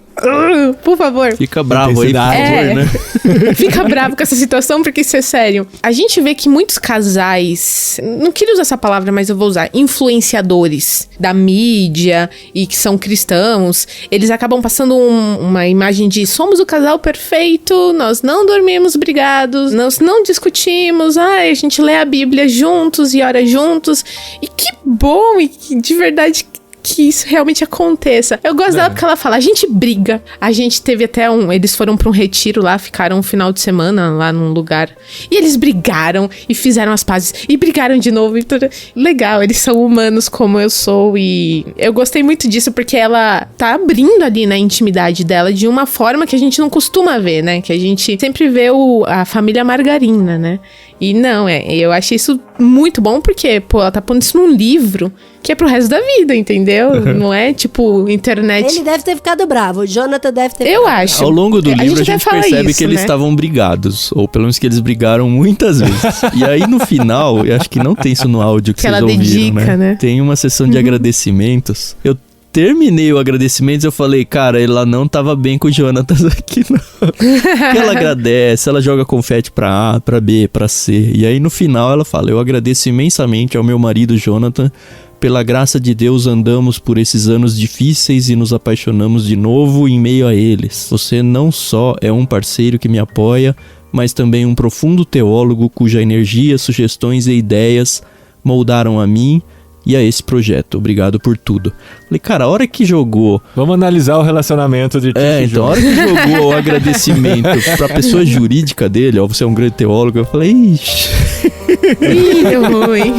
S3: por favor.
S4: Fica bravo aí, por favor, né?
S3: Fica bravo com essa situação, porque isso é sério. A gente vê que muitos casais, não queria usar essa palavra, mas eu vou usar, influenciadores da mídia e que são cristãos, eles acabam passando uma imagem de somos o casal perfeito, nós não dormimos brigados, nós não discutimos, a gente lê a Bíblia juntos e ora juntos. E que bom, e que de verdade que isso realmente aconteça. Eu gosto dela porque ela fala, a gente briga. A gente teve até eles foram pra um retiro lá, ficaram um final de semana lá num lugar. E eles brigaram e fizeram as pazes. E brigaram de novo e tudo. Legal, eles são humanos como eu sou. E eu gostei muito disso porque ela tá abrindo ali na intimidade dela de uma forma que a gente não costuma ver, né? Que a gente sempre vê a família Margarina, né? E não, eu achei isso muito bom porque, pô, ela tá pondo isso num livro que é pro resto da vida, entendeu? Não é, tipo, internet...
S2: Ele deve ter ficado bravo, o Jonathan deve ter
S3: Eu acho.
S4: Ao longo do livro a gente percebe
S3: isso,
S4: que eles estavam brigados, ou pelo menos que eles brigaram muitas vezes. E aí no final, eu acho que não tem isso no áudio que vocês ouviram,
S3: dedica, né?
S4: Tem uma sessão de agradecimentos. Eu terminei o agradecimento e eu falei, cara, ela não tava bem com o Jonathan aqui, não. Porque ela agradece, ela joga confete pra A, pra B, pra C. E aí no final ela fala, eu agradeço imensamente ao meu marido Jonathan, pela graça de Deus andamos por esses anos difíceis e nos apaixonamos de novo em meio a eles. Você não só é um parceiro que me apoia, mas também um profundo teólogo cuja energia, sugestões e ideias moldaram a mim e a esse projeto. Obrigado por tudo. Falei, cara, a hora que jogou...
S1: Vamos analisar o relacionamento de Tito e
S4: então a hora que jogou o agradecimento pra pessoa jurídica dele, ó, você é um grande teólogo, eu falei, ixi...
S3: Ih, deu ruim.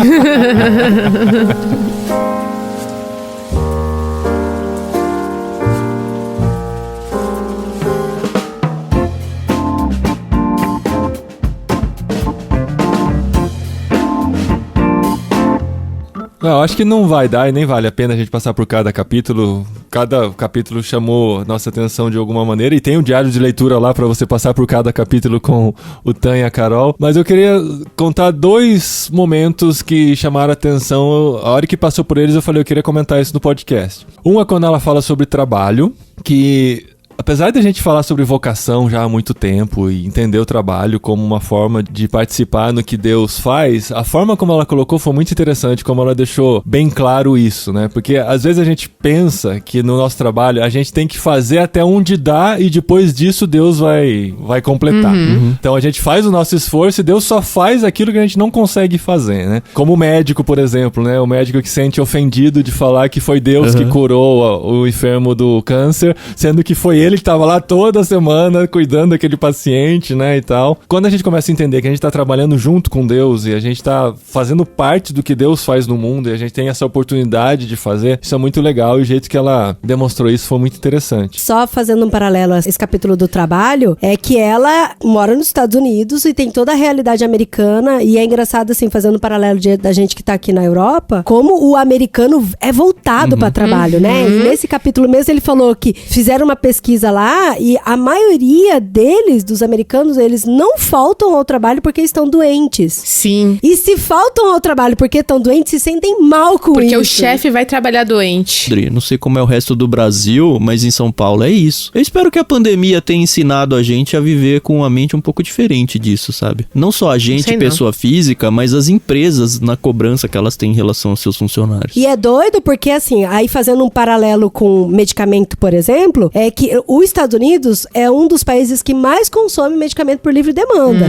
S1: Não, acho que não vai dar e nem vale a pena a gente passar por cada capítulo. Cada capítulo chamou nossa atenção de alguma maneira e tem um diário de leitura lá pra você passar por cada capítulo com o Tan e a Carol. Mas eu queria contar 2 momentos que chamaram a atenção. A hora que passou por eles eu falei, eu queria comentar isso no podcast. Um é quando ela fala sobre trabalho, que... Apesar de a gente falar sobre vocação já há muito tempo e entender o trabalho como uma forma de participar no que Deus faz, a forma como ela colocou foi muito interessante, como ela deixou bem claro isso, né? Porque às vezes a gente pensa que no nosso trabalho a gente tem que fazer até onde dá e depois disso Deus vai completar. Então a gente faz o nosso esforço e Deus só faz aquilo que a gente não consegue fazer, né? Como o médico, por exemplo, né? O médico que se sente ofendido de falar que foi Deus que curou o enfermo do câncer, sendo que foi ele que tava lá toda semana cuidando daquele paciente, né, e tal. Quando a gente começa a entender que a gente tá trabalhando junto com Deus e a gente tá fazendo parte do que Deus faz no mundo e a gente tem essa oportunidade de fazer, isso é muito legal e o jeito que ela demonstrou isso foi muito interessante.
S2: Só fazendo um paralelo a esse capítulo do trabalho, é que ela mora nos Estados Unidos e tem toda a realidade americana e é engraçado, assim, fazendo um paralelo da gente que tá aqui na Europa, como o americano é voltado pra trabalho, né? E nesse capítulo mesmo ele falou que fizeram uma pesquisa lá e a maioria deles, dos americanos, eles não faltam ao trabalho porque estão doentes.
S3: Sim.
S2: E se faltam ao trabalho porque estão doentes, se sentem mal com
S3: porque
S2: isso.
S3: Porque o chefe vai trabalhar doente.
S4: Não sei como é o resto do Brasil, mas em São Paulo é isso. Eu espero que a pandemia tenha ensinado a gente a viver com uma mente um pouco diferente disso, sabe? Não só a gente, pessoa física, mas as empresas na cobrança que elas têm em relação aos seus funcionários.
S2: E é doido porque, assim, aí fazendo um paralelo com medicamento, por exemplo, é que exemplo, os Estados Unidos é um dos países que mais consome medicamento por livre demanda.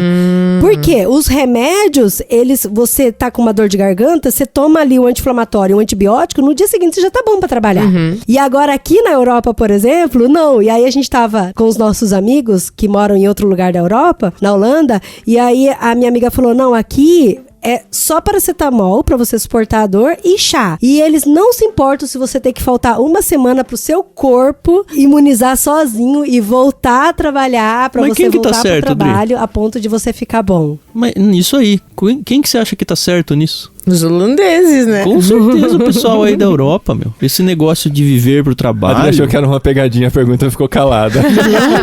S2: Por quê? Os remédios, você tá com uma dor de garganta, você toma ali um anti-inflamatório, um antibiótico, no dia seguinte você já tá bom pra trabalhar. E agora aqui na Europa, por exemplo, não. E aí a gente tava com os nossos amigos que moram em outro lugar da Europa, na Holanda, e aí a minha amiga falou, não, aqui é só paracetamol pra você suportar a dor e chá. E eles não se importam se você ter que faltar uma semana pro seu corpo imunizar sozinho e voltar a trabalhar pra você voltar pro trabalho, a ponto de você ficar bom.
S4: Mas nisso aí, quem que você acha que tá certo nisso?
S3: Os holandeses, né?
S4: Com certeza o pessoal aí da Europa, meu. Esse negócio de viver pro trabalho...
S1: Adri achou que era uma pegadinha, a pergunta ficou calada.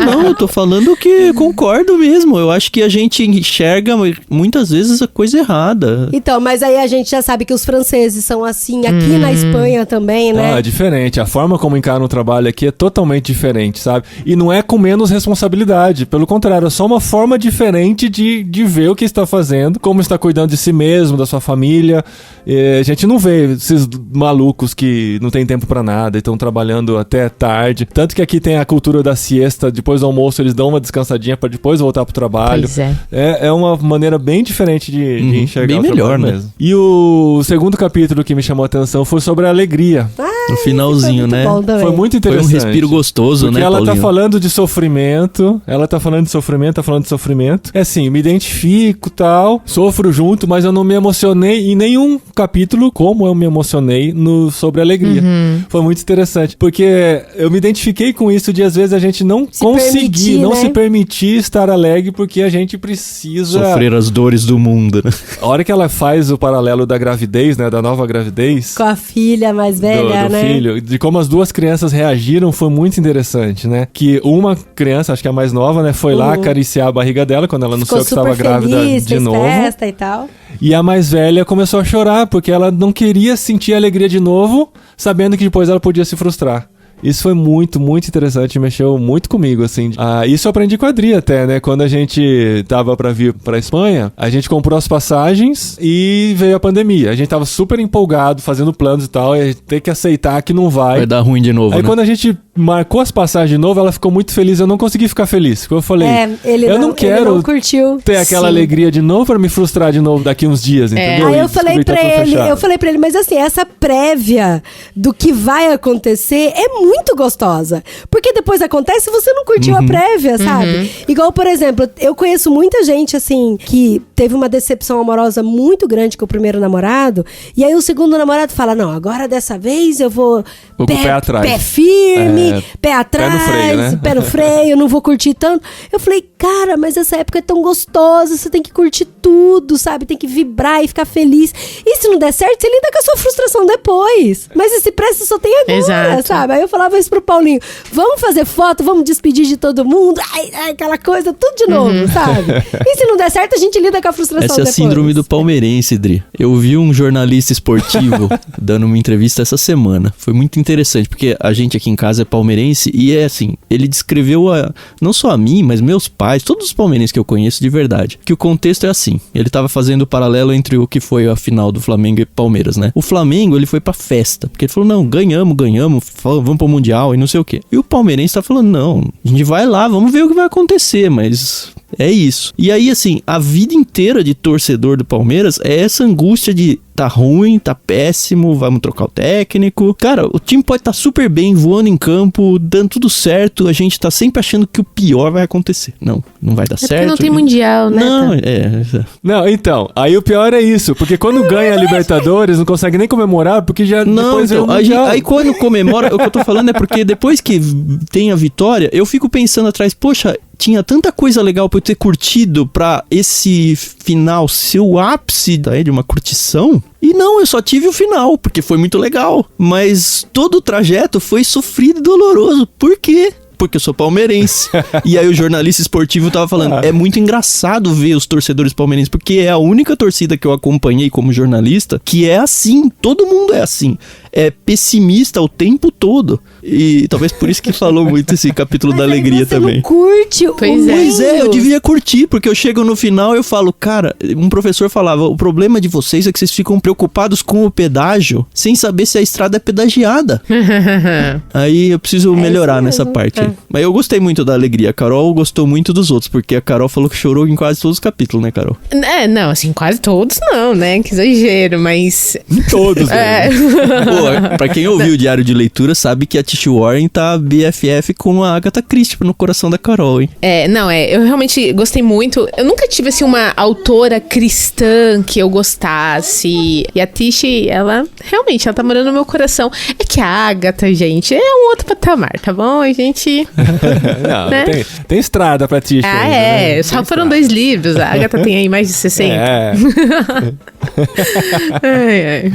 S4: Não, eu tô falando que concordo mesmo. Eu acho que a gente enxerga muitas vezes a coisa errada.
S2: Então, mas aí a gente já sabe que os franceses são assim, aqui na Espanha também, né?
S1: É diferente. A forma como encaram o trabalho aqui é totalmente diferente, sabe? E não é com menos responsabilidade. Pelo contrário, é só uma forma diferente de ver o que está fazendo, como está cuidando de si mesmo, da sua família. A gente não vê esses malucos que não tem tempo pra nada e estão trabalhando até tarde. Tanto que aqui tem a cultura da siesta, depois do almoço eles dão uma descansadinha pra depois voltar pro trabalho.
S3: Pois é.
S1: É uma maneira bem diferente de enxergar
S4: bem
S1: o
S4: melhor,
S1: trabalho
S4: né?
S1: mesmo. E o segundo capítulo que me chamou a atenção foi sobre a alegria.
S4: No finalzinho, né?
S2: Foi
S1: Foi muito
S4: Foi
S1: interessante.
S4: um respiro gostoso,
S1: porque
S4: né,
S1: ela
S4: Paulinho?
S1: tá falando de sofrimento, tá falando de sofrimento. É assim, me identifico, tal, sofro junto, mas eu não me emocionei em nenhum capítulo como eu me emocionei sobre alegria. Foi muito interessante, porque eu me identifiquei com isso de às vezes a gente não conseguir, não se permitir estar alegre porque a gente precisa...
S4: Sofrer as dores do mundo, né?
S1: A hora que ela faz o paralelo da gravidez, né, da nova gravidez...
S2: Com a filha mais velha,
S1: do
S2: né?
S1: filho, de como as duas crianças reagiram foi muito interessante, né? Que uma criança, acho que a mais nova, né, foi lá acariciar a barriga dela quando ela anunciou que estava grávida de
S2: fez
S1: novo.
S2: Festa e tal.
S1: E a mais velha começou a chorar porque ela não queria sentir alegria de novo, sabendo que depois ela podia se frustrar. Isso foi muito, muito interessante, mexeu muito comigo, assim. Isso eu aprendi com a Adri até, né? Quando a gente tava pra vir pra Espanha, a gente comprou as passagens e veio a pandemia. A gente tava super empolgado, fazendo planos e tal, e a gente tem que aceitar que não vai.
S4: Vai dar ruim de novo,
S1: Aí
S4: né?
S1: quando a gente marcou as passagens de novo, ela ficou muito feliz. Eu não consegui ficar feliz. Porque eu falei, eu não quero
S2: ele não curtiu.
S1: ter aquela alegria de novo pra me frustrar de novo daqui uns dias, entendeu?
S2: Aí
S1: E
S2: eu falei
S1: descobrir que tá tudo fechado.
S2: pra ele, mas assim, essa prévia do que vai acontecer é muito gostosa. Porque depois acontece e você não curtiu a prévia, sabe? Igual, por exemplo, eu conheço muita gente, assim, que teve uma decepção amorosa muito grande com o primeiro namorado, e aí o segundo namorado fala, não, agora dessa vez eu vou
S1: com o pé atrás.
S2: Pé firme, pé atrás,
S1: pé no freio, né?
S2: pé no freio, não vou curtir tanto. Eu falei, cara, mas essa época é tão gostosa, você tem que curtir tudo, sabe? Tem que vibrar e ficar feliz. E se não der certo, você lida com a sua frustração depois. Mas esse preço só tem agora,
S3: Exato.
S2: sabe? Aí eu falava isso pro Paulinho, vamos fazer foto, vamos despedir de todo mundo, aquela coisa, tudo de novo, sabe? E se não der certo, a gente lida com a frustração
S4: Essa é a
S2: depois.
S4: síndrome do palmeirense, Dri. Eu vi um jornalista esportivo dando uma entrevista essa semana. Foi muito interessante, porque a gente aqui em casa é palmeirense e é assim, ele descreveu não só a mim, mas meus pais, todos os palmeirenses que eu conheço de verdade, que o contexto é assim. Ele tava fazendo o paralelo entre o que foi a final do Flamengo e Palmeiras, né? O Flamengo, ele foi pra festa, porque ele falou, não, ganhamos, vamos pro Mundial e não sei o quê. E o palmeirense tá falando, não, a gente vai lá, vamos ver o que vai acontecer, mas... é isso. E aí, assim, a vida inteira de torcedor do Palmeiras é essa angústia de tá ruim, tá péssimo, vamos trocar o técnico. Cara, o time pode estar super bem, voando em campo, dando tudo certo, a gente tá sempre achando que o pior vai acontecer. Não vai dar certo.
S3: Porque não tem mundial, né?
S4: Não,
S1: Não, então, aí o pior é isso, porque quando ganha a Libertadores, não consegue nem comemorar, porque já
S4: não,
S1: depois
S4: então,
S1: é o Mundial.
S4: aí quando comemora, o que eu tô falando é porque depois que tem a vitória, eu fico pensando atrás, poxa, tinha tanta coisa legal pra eu ter curtido pra esse final ser o ápice de uma curtição. E não, eu só tive o final, porque foi muito legal. Mas todo o trajeto foi sofrido e doloroso. Por quê? Porque eu sou palmeirense. E aí o jornalista esportivo tava falando, é muito engraçado ver os torcedores palmeirenses, porque é a única torcida que eu acompanhei como jornalista que é assim, todo mundo é assim. É pessimista o tempo todo. E talvez por isso que falou muito esse capítulo da alegria
S2: você
S4: também.
S2: Não curte
S3: Pois é.
S4: Pois é, eu
S2: mundo.
S4: devia curtir, porque eu chego no final e eu falo, cara, um professor falava, o problema de vocês é que vocês ficam preocupados com o pedágio, sem saber se a estrada é pedagiada. Aí eu preciso melhorar
S2: isso
S4: nessa
S2: mesmo.
S4: parte. Mas eu gostei muito da alegria. A Carol gostou muito dos outros, porque a Carol falou que chorou em quase todos os capítulos, né, Carol?
S3: Não, assim, quase todos não, né? Que exagero, mas...
S1: Em todos, né?
S4: Pô, pra quem ouviu o Diário de Leitura, sabe que a Tisha Warren tá BFF com a Agatha Christie no coração da Carol, hein?
S3: Eu realmente gostei muito. Eu nunca tive, assim, uma autora cristã que eu gostasse. E a Tish, ela tá morando no meu coração. É que a Agatha, gente, é um outro patamar, tá bom? A gente...
S1: Não,
S3: né?
S1: tem estrada pra ti.
S3: Só foram 2 livros. A Agatha tem aí mais de 60.
S1: É.
S3: Ai.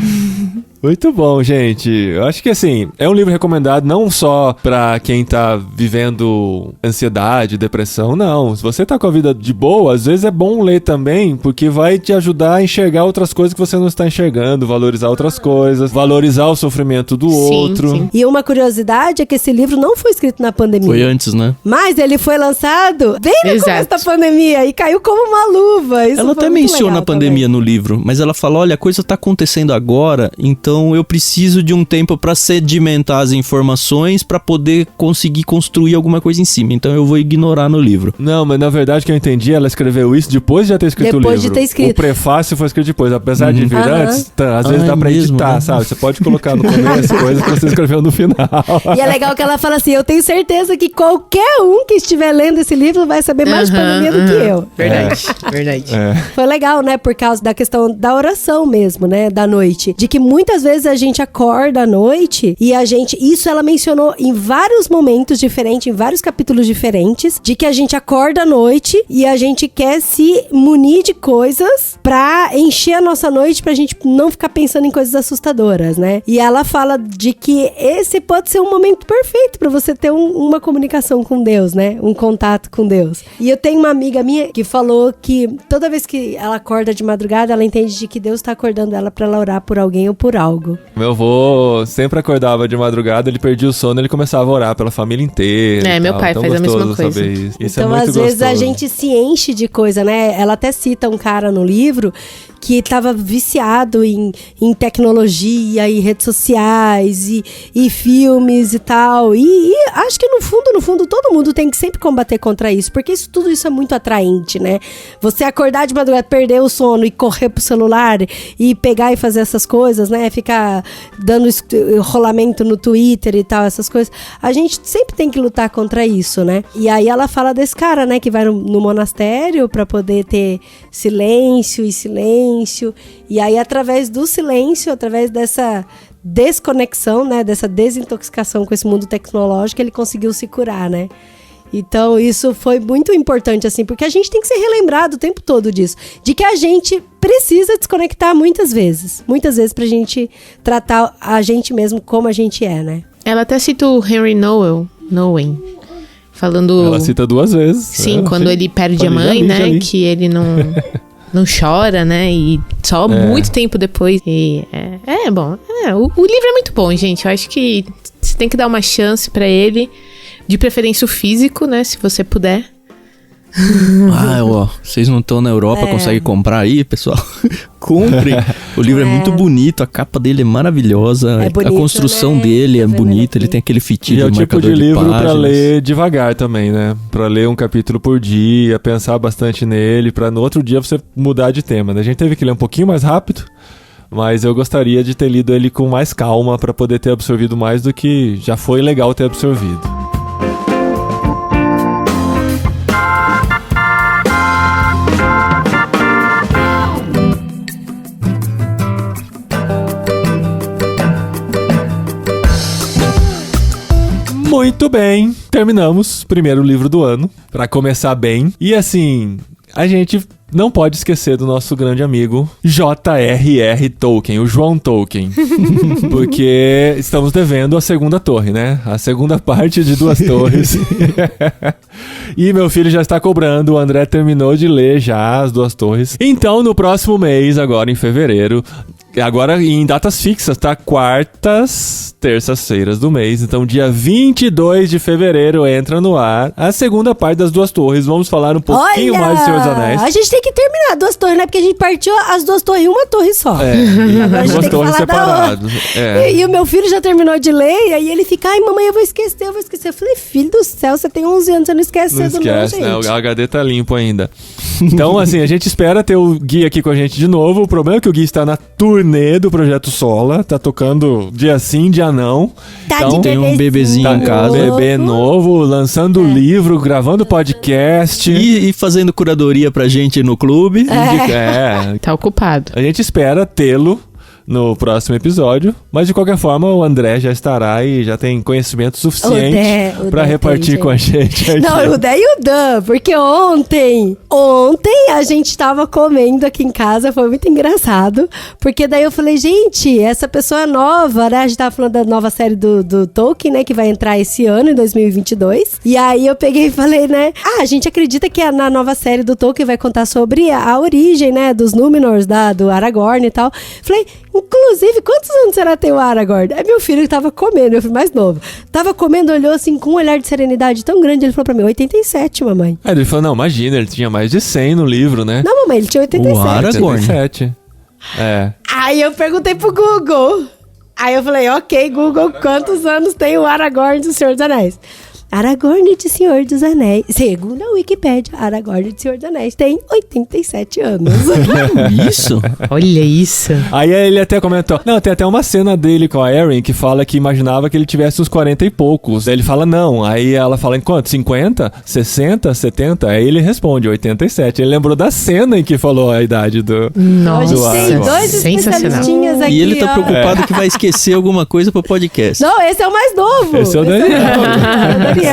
S1: Muito bom, gente. Eu acho que, assim, é um livro recomendado não só pra quem tá vivendo ansiedade, depressão, não. Se você tá com a vida de boa, às vezes é bom ler também, porque vai te ajudar a enxergar outras coisas que você não está enxergando, valorizar outras coisas, valorizar o sofrimento do outro.
S3: Sim.
S2: E uma curiosidade é que esse livro não foi escrito na pandemia.
S4: Foi antes, né?
S2: Mas ele foi lançado bem no começo
S3: Exato.
S2: da pandemia e caiu como uma luva. Isso
S4: Ela
S2: foi
S4: até
S2: muito
S4: menciona
S2: legal
S4: a pandemia no livro, mas ela fala, olha, a coisa tá acontecendo agora, então eu preciso de um tempo pra sedimentar as informações pra poder conseguir construir alguma coisa em cima, então eu vou ignorar no livro.
S1: Não, mas na verdade que eu entendi, ela escreveu isso depois de já ter escrito
S2: Depois
S1: o livro.
S2: de ter escrito.
S1: O prefácio foi escrito depois, apesar de vir
S2: Aham.
S1: antes, às vezes
S4: Ah,
S1: dá pra
S4: mesmo,
S1: editar,
S4: né?
S1: sabe? Você pode colocar no começo coisas que você escreveu no final.
S2: E é legal que ela fala assim, eu tenho certeza que qualquer um que estiver lendo esse livro vai saber mais de pandemia do que eu.
S3: Verdade.
S2: Foi legal, né? Por causa da questão da oração mesmo, né? Da noite. De que muitas vezes a gente acorda à noite e a gente... Isso ela mencionou em vários momentos diferentes, em vários capítulos diferentes, de que a gente acorda à noite e a gente quer se munir de coisas pra encher a nossa noite, pra gente não ficar pensando em coisas assustadoras, né? E ela fala de que esse pode ser um momento perfeito pra você ter uma comunicação com Deus, né? Um contato com Deus. E eu tenho uma amiga minha que falou que toda vez que ela acorda de madrugada, ela entende de que Deus tá acordando ela pra ela orar por alguém ou por algo.
S1: Meu avô sempre acordava de madrugada, ele perdia o sono, ele começava a orar pela família inteira.
S3: É,
S1: e
S3: meu
S1: tal.
S3: pai
S1: Então,
S3: faz a mesma
S1: gostoso
S3: coisa.
S1: saber isso. Isso
S2: Então,
S1: é muito
S2: às vezes, a
S1: gostoso.
S2: gente se enche de coisa, né? Ela até cita um cara no livro que tava viciado em tecnologia e redes sociais e filmes e tal. E acho que no fundo, todo mundo tem que sempre combater contra isso, porque tudo isso é muito atraente, né? Você acordar de madrugada, perder o sono e correr pro celular e pegar e fazer essas coisas, né? Ficar dando rolamento no Twitter e tal, essas coisas. A gente sempre tem que lutar contra isso, né? E aí ela fala desse cara, né? Que vai no monastério pra poder ter silêncio. E aí, através do silêncio, através dessa desconexão, né? Dessa desintoxicação com esse mundo tecnológico, ele conseguiu se curar, né? Então, isso foi muito importante, assim, porque a gente tem que ser relembrado o tempo todo disso. De que a gente precisa desconectar muitas vezes pra gente tratar a gente mesmo como a gente é, né?
S3: Ela até cita o Henry Nouwen, falando...
S1: Ela cita 2 vezes.
S3: Sim, quando ele perde a mãe, né? Que ele não chora, né? E só muito tempo depois. E o livro é muito bom, gente. Eu acho que você tem que dar uma chance pra ele. De preferência o físico, né? Se você puder.
S4: Vocês não estão na Europa, conseguem comprar aí, pessoal? Comprem. O livro é muito bonito, a capa dele é maravilhosa,
S2: É bonito,
S4: a construção
S2: né?
S4: dele é
S2: Tô vendo
S4: bonita,
S2: aqui.
S4: ele tem aquele
S1: E
S4: fitilho
S1: é o
S4: de
S1: tipo
S4: marcador
S1: de livro
S4: páginas.
S1: pra ler devagar também, né? Pra ler um capítulo por dia, pensar bastante nele, pra no outro dia você mudar de tema, né? A gente teve que ler um pouquinho mais rápido, mas eu gostaria de ter lido ele com mais calma pra poder ter absorvido mais do que já foi legal ter absorvido. Muito bem, terminamos o primeiro livro do ano, pra começar bem. E assim, a gente não pode esquecer do nosso grande amigo J.R.R. Tolkien, o João Tolkien. Porque estamos devendo a segunda torre, né? A segunda parte de 2 torres. E meu filho já está cobrando, o André terminou de ler já as 2 torres. Então, no próximo mês, agora em fevereiro, Agora em datas fixas, tá? Quartas, terças-feiras do mês. Então, dia 22 de fevereiro entra no ar a segunda parte das Duas Torres. Vamos falar um pouquinho mais do Senhor dos Anéis.
S2: A gente tem que terminar Duas Torres, né? Porque a gente partiu as Duas Torres em uma torre só. Agora a gente tem que falar
S1: separadas.
S2: E o meu filho já terminou de ler, e aí ele fica, ai, mamãe, eu vou esquecer. Eu falei, filho do céu, você tem 11 anos, você não esquece
S1: Não
S2: cedo não,
S1: esquece,
S2: gente.
S1: né? O HD tá limpo ainda. Então, assim, a gente espera ter o Gui aqui com a gente de novo. O problema é que o Gui está na turnê do Projeto Sola. Tá tocando dia sim, dia não.
S2: Tá
S1: Então,
S2: de
S4: tem um bebezinho em casa.
S1: Bebê novo, lançando livro, gravando podcast.
S4: E fazendo curadoria pra gente no clube.
S3: Tá ocupado.
S1: A gente espera tê-lo no próximo episódio, mas de qualquer forma o André já estará e já tem conhecimento suficiente
S2: o
S1: pra
S2: Dé
S1: repartir
S2: tem,
S1: com a gente aqui.
S2: Não, o Dé e o Dan, porque ontem a gente tava comendo aqui em casa, foi muito engraçado, porque daí eu falei, gente, essa pessoa nova, né, a gente tava falando da nova série do Tolkien, né, que vai entrar esse ano, em 2022, e aí eu peguei e falei, né, a gente acredita que na nova série do Tolkien vai contar sobre a origem, né, dos Númenors, do Aragorn e tal. Falei, inclusive, quantos anos será ter o Aragorn? É meu filho que tava comendo, meu filho mais novo. Tava comendo, olhou assim com um olhar de serenidade tão grande. Ele falou pra mim, 87, mamãe.
S1: Aí ele falou, não, imagina, ele tinha mais de 100 no livro, né?
S2: Não, mamãe, ele tinha 87.
S4: O Aragorn.
S1: 87. É.
S2: Aí eu perguntei pro Google. Aí eu falei, ok, Google, quantos anos tem o Aragorn do Senhor dos Anéis? Aragorn de Senhor dos Anéis, segundo a Wikipédia, Aragorn de Senhor dos Anéis tem 87 anos.
S4: Isso?
S3: Olha isso.
S1: Aí ele até comentou, não, tem até uma cena dele com a Erin que fala que imaginava que ele tivesse uns 40 e poucos. Aí ele fala, não. Aí ela fala, em quanto? 50? 60? 70? Aí ele responde, 87. Ele lembrou da cena em que falou a idade do...
S3: Nossa,
S2: A gente tem dois especialistinhas aqui,
S4: E ele tá
S2: ó.
S4: preocupado que vai esquecer alguma coisa pro podcast.
S2: Não, esse é o mais novo.
S1: Esse é o Daniel.
S2: É o Daniel.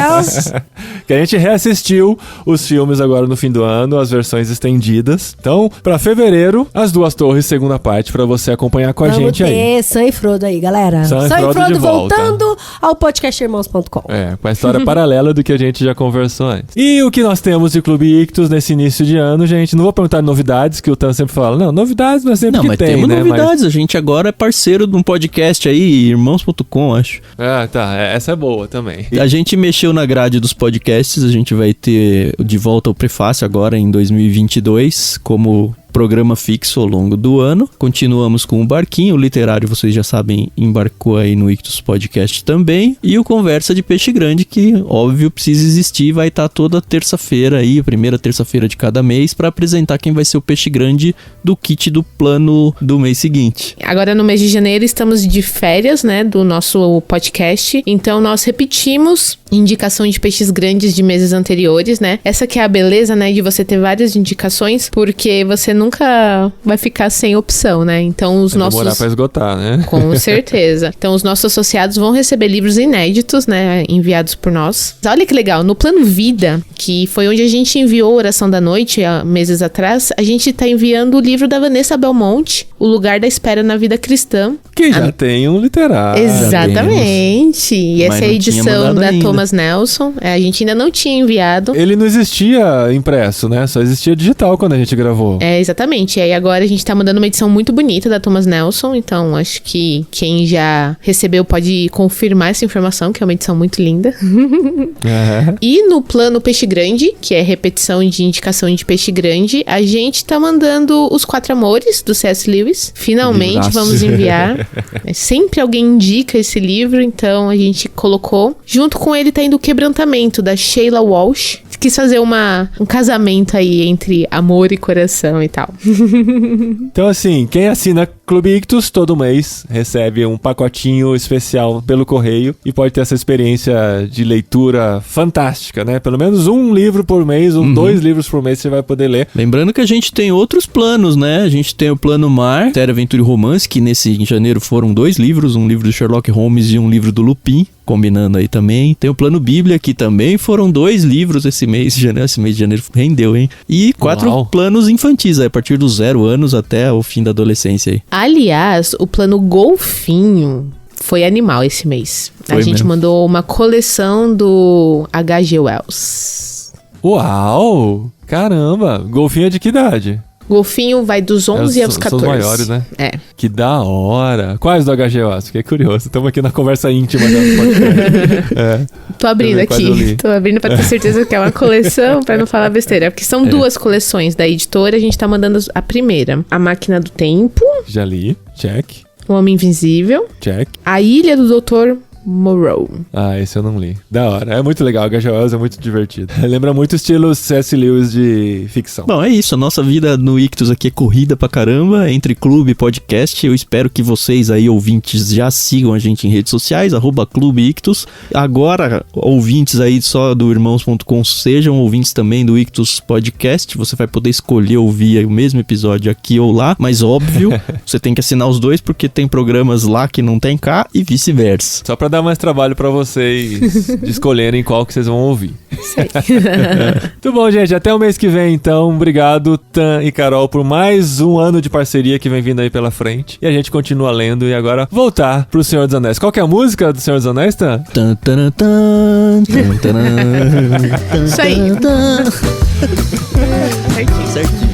S1: Que a gente reassistiu os filmes agora no fim do ano, as versões estendidas. Então, pra fevereiro, as Duas Torres, segunda parte, pra você acompanhar com a
S2: Vamos
S1: gente aí.
S2: ter Sam e Frodo aí, galera.
S1: Sam e Frodo de volta.
S2: voltando ao podcastirmãos.com.
S1: É, com a história paralela do que a gente já conversou antes. E o que nós temos de Clube Ictus nesse início de ano, gente? Não vou perguntar novidades, que o Tan sempre fala. Não, novidades não é sempre
S4: Não,
S1: que
S4: mas
S1: tem,
S4: temos
S1: né?
S4: novidades. A gente agora é parceiro de um podcast aí, irmãos.com, acho.
S1: Ah, tá. Essa é boa também.
S4: A gente mexeu na grade dos podcasts, a gente vai ter de volta o Prefácio agora em 2022, como programa fixo ao longo do ano. Continuamos com o Barquinho, o literário, vocês já sabem, embarcou aí no Ictus Podcast também. E o Conversa de Peixe Grande, que, óbvio, precisa existir, vai estar toda terça-feira aí, a primeira terça-feira de cada mês, para apresentar quem vai ser o Peixe Grande do kit do plano do mês seguinte.
S3: Agora no mês de janeiro estamos de férias, né, do nosso podcast. Então nós repetimos indicação de peixes grandes de meses anteriores, né? Essa que é a beleza, né, de você ter várias indicações, porque você nunca vai ficar sem opção, né? Então os
S1: Vai demorar
S3: nossos...
S1: pra esgotar, né?
S3: Com certeza. Então os nossos associados vão receber livros inéditos, né, enviados por nós. Olha que legal, no Plano Vida, que foi onde a gente enviou a Oração da Noite há meses atrás, a gente tá enviando o livro da Vanessa Belmonte, O Lugar da Espera na Vida Cristã.
S1: Que já tem um literário.
S3: Exatamente. E
S4: Mas
S3: essa é a
S4: não tinha
S3: edição
S4: mandado
S3: da
S4: ainda.
S3: Thomas Nelson. A gente ainda não tinha enviado.
S1: Ele não existia impresso, né? Só existia digital quando a gente gravou.
S3: Exatamente. E aí agora a gente tá mandando uma edição muito bonita da Thomas Nelson. Então acho que quem já recebeu pode confirmar essa informação, que é uma edição muito linda.
S1: É.
S3: E no Plano Peixe Grande, que é repetição de indicação de Peixe Grande, a gente tá mandando Os Quatro Amores, do C.S. Lewis. Finalmente
S1: Livraço.
S3: vamos enviar. Sempre alguém indica esse livro, então a gente colocou. Junto com ele tá indo O Quebrantamento, da Sheila Walsh. Quis fazer um casamento aí entre amor e coração e tal.
S1: Então, assim, quem assina Clube Ictus todo mês recebe um pacotinho especial pelo correio e pode ter essa experiência de leitura fantástica, né? Pelo menos um livro por mês, ou 2 livros por mês você vai poder ler.
S4: Lembrando que a gente tem outros planos, né? A gente tem o Plano Mar, Série Aventura e Romance, que em janeiro foram 2 livros, um livro do Sherlock Holmes e um livro do Lupin, combinando aí também. Tem o Plano Bíblia, que também foram 2 livros esse mês de janeiro rendeu, hein? E 4
S1: Uau.
S3: planos infantis, a partir dos 0 anos até o fim da adolescência aí. Aliás, o plano Golfinho foi animal esse mês.
S4: Foi
S3: a gente
S4: mesmo.
S3: mandou uma coleção do H.G. Wells.
S1: Uau! Caramba! Golfinho é de que idade?
S3: Golfinho vai dos 11 aos 14.
S1: São os maiores, né?
S3: É.
S1: Que da hora. Quais do HGO? Fiquei curioso. Estamos aqui na conversa íntima do podcast.
S3: Tô abrindo
S1: Deixa eu ver quais eu
S3: aqui.
S1: li.
S3: Tô abrindo pra ter certeza que é uma coleção, pra não falar besteira. Porque são 2 coleções da editora, a gente tá mandando a primeira. A Máquina do Tempo,
S1: Já li. Check.
S3: O Homem Invisível,
S1: Check.
S3: A Ilha do Dr. Moreau.
S1: Ah, esse eu não li. Da hora. É muito legal. HGO é muito divertido. Lembra muito o estilo C.S. Lewis de ficção.
S4: Bom, é isso. A nossa vida no Ictus aqui é corrida pra caramba, entre clube e podcast. Eu espero que vocês aí, ouvintes, já sigam a gente em redes sociais, @Clube Ictus. Agora, ouvintes aí só do Irmãos.com, sejam ouvintes também do Ictus Podcast. Você vai poder escolher ouvir o mesmo episódio aqui ou lá, mas óbvio, você tem que assinar os dois, porque tem programas lá que não tem cá e vice-versa.
S1: Só pra dar mais trabalho pra vocês de escolherem qual que vocês vão ouvir.
S3: Sei.
S1: Muito bom, gente. Até o mês que vem, então. Obrigado, Tan e Carol, por mais um ano de parceria que vem vindo aí pela frente. E a gente continua lendo e agora voltar pro Senhor dos Anéis. Qual que é a música do Senhor dos Anéis, Tan?
S4: Tan, tan, tan, tan, tan, tan.
S3: Isso aí.
S4: Certinho.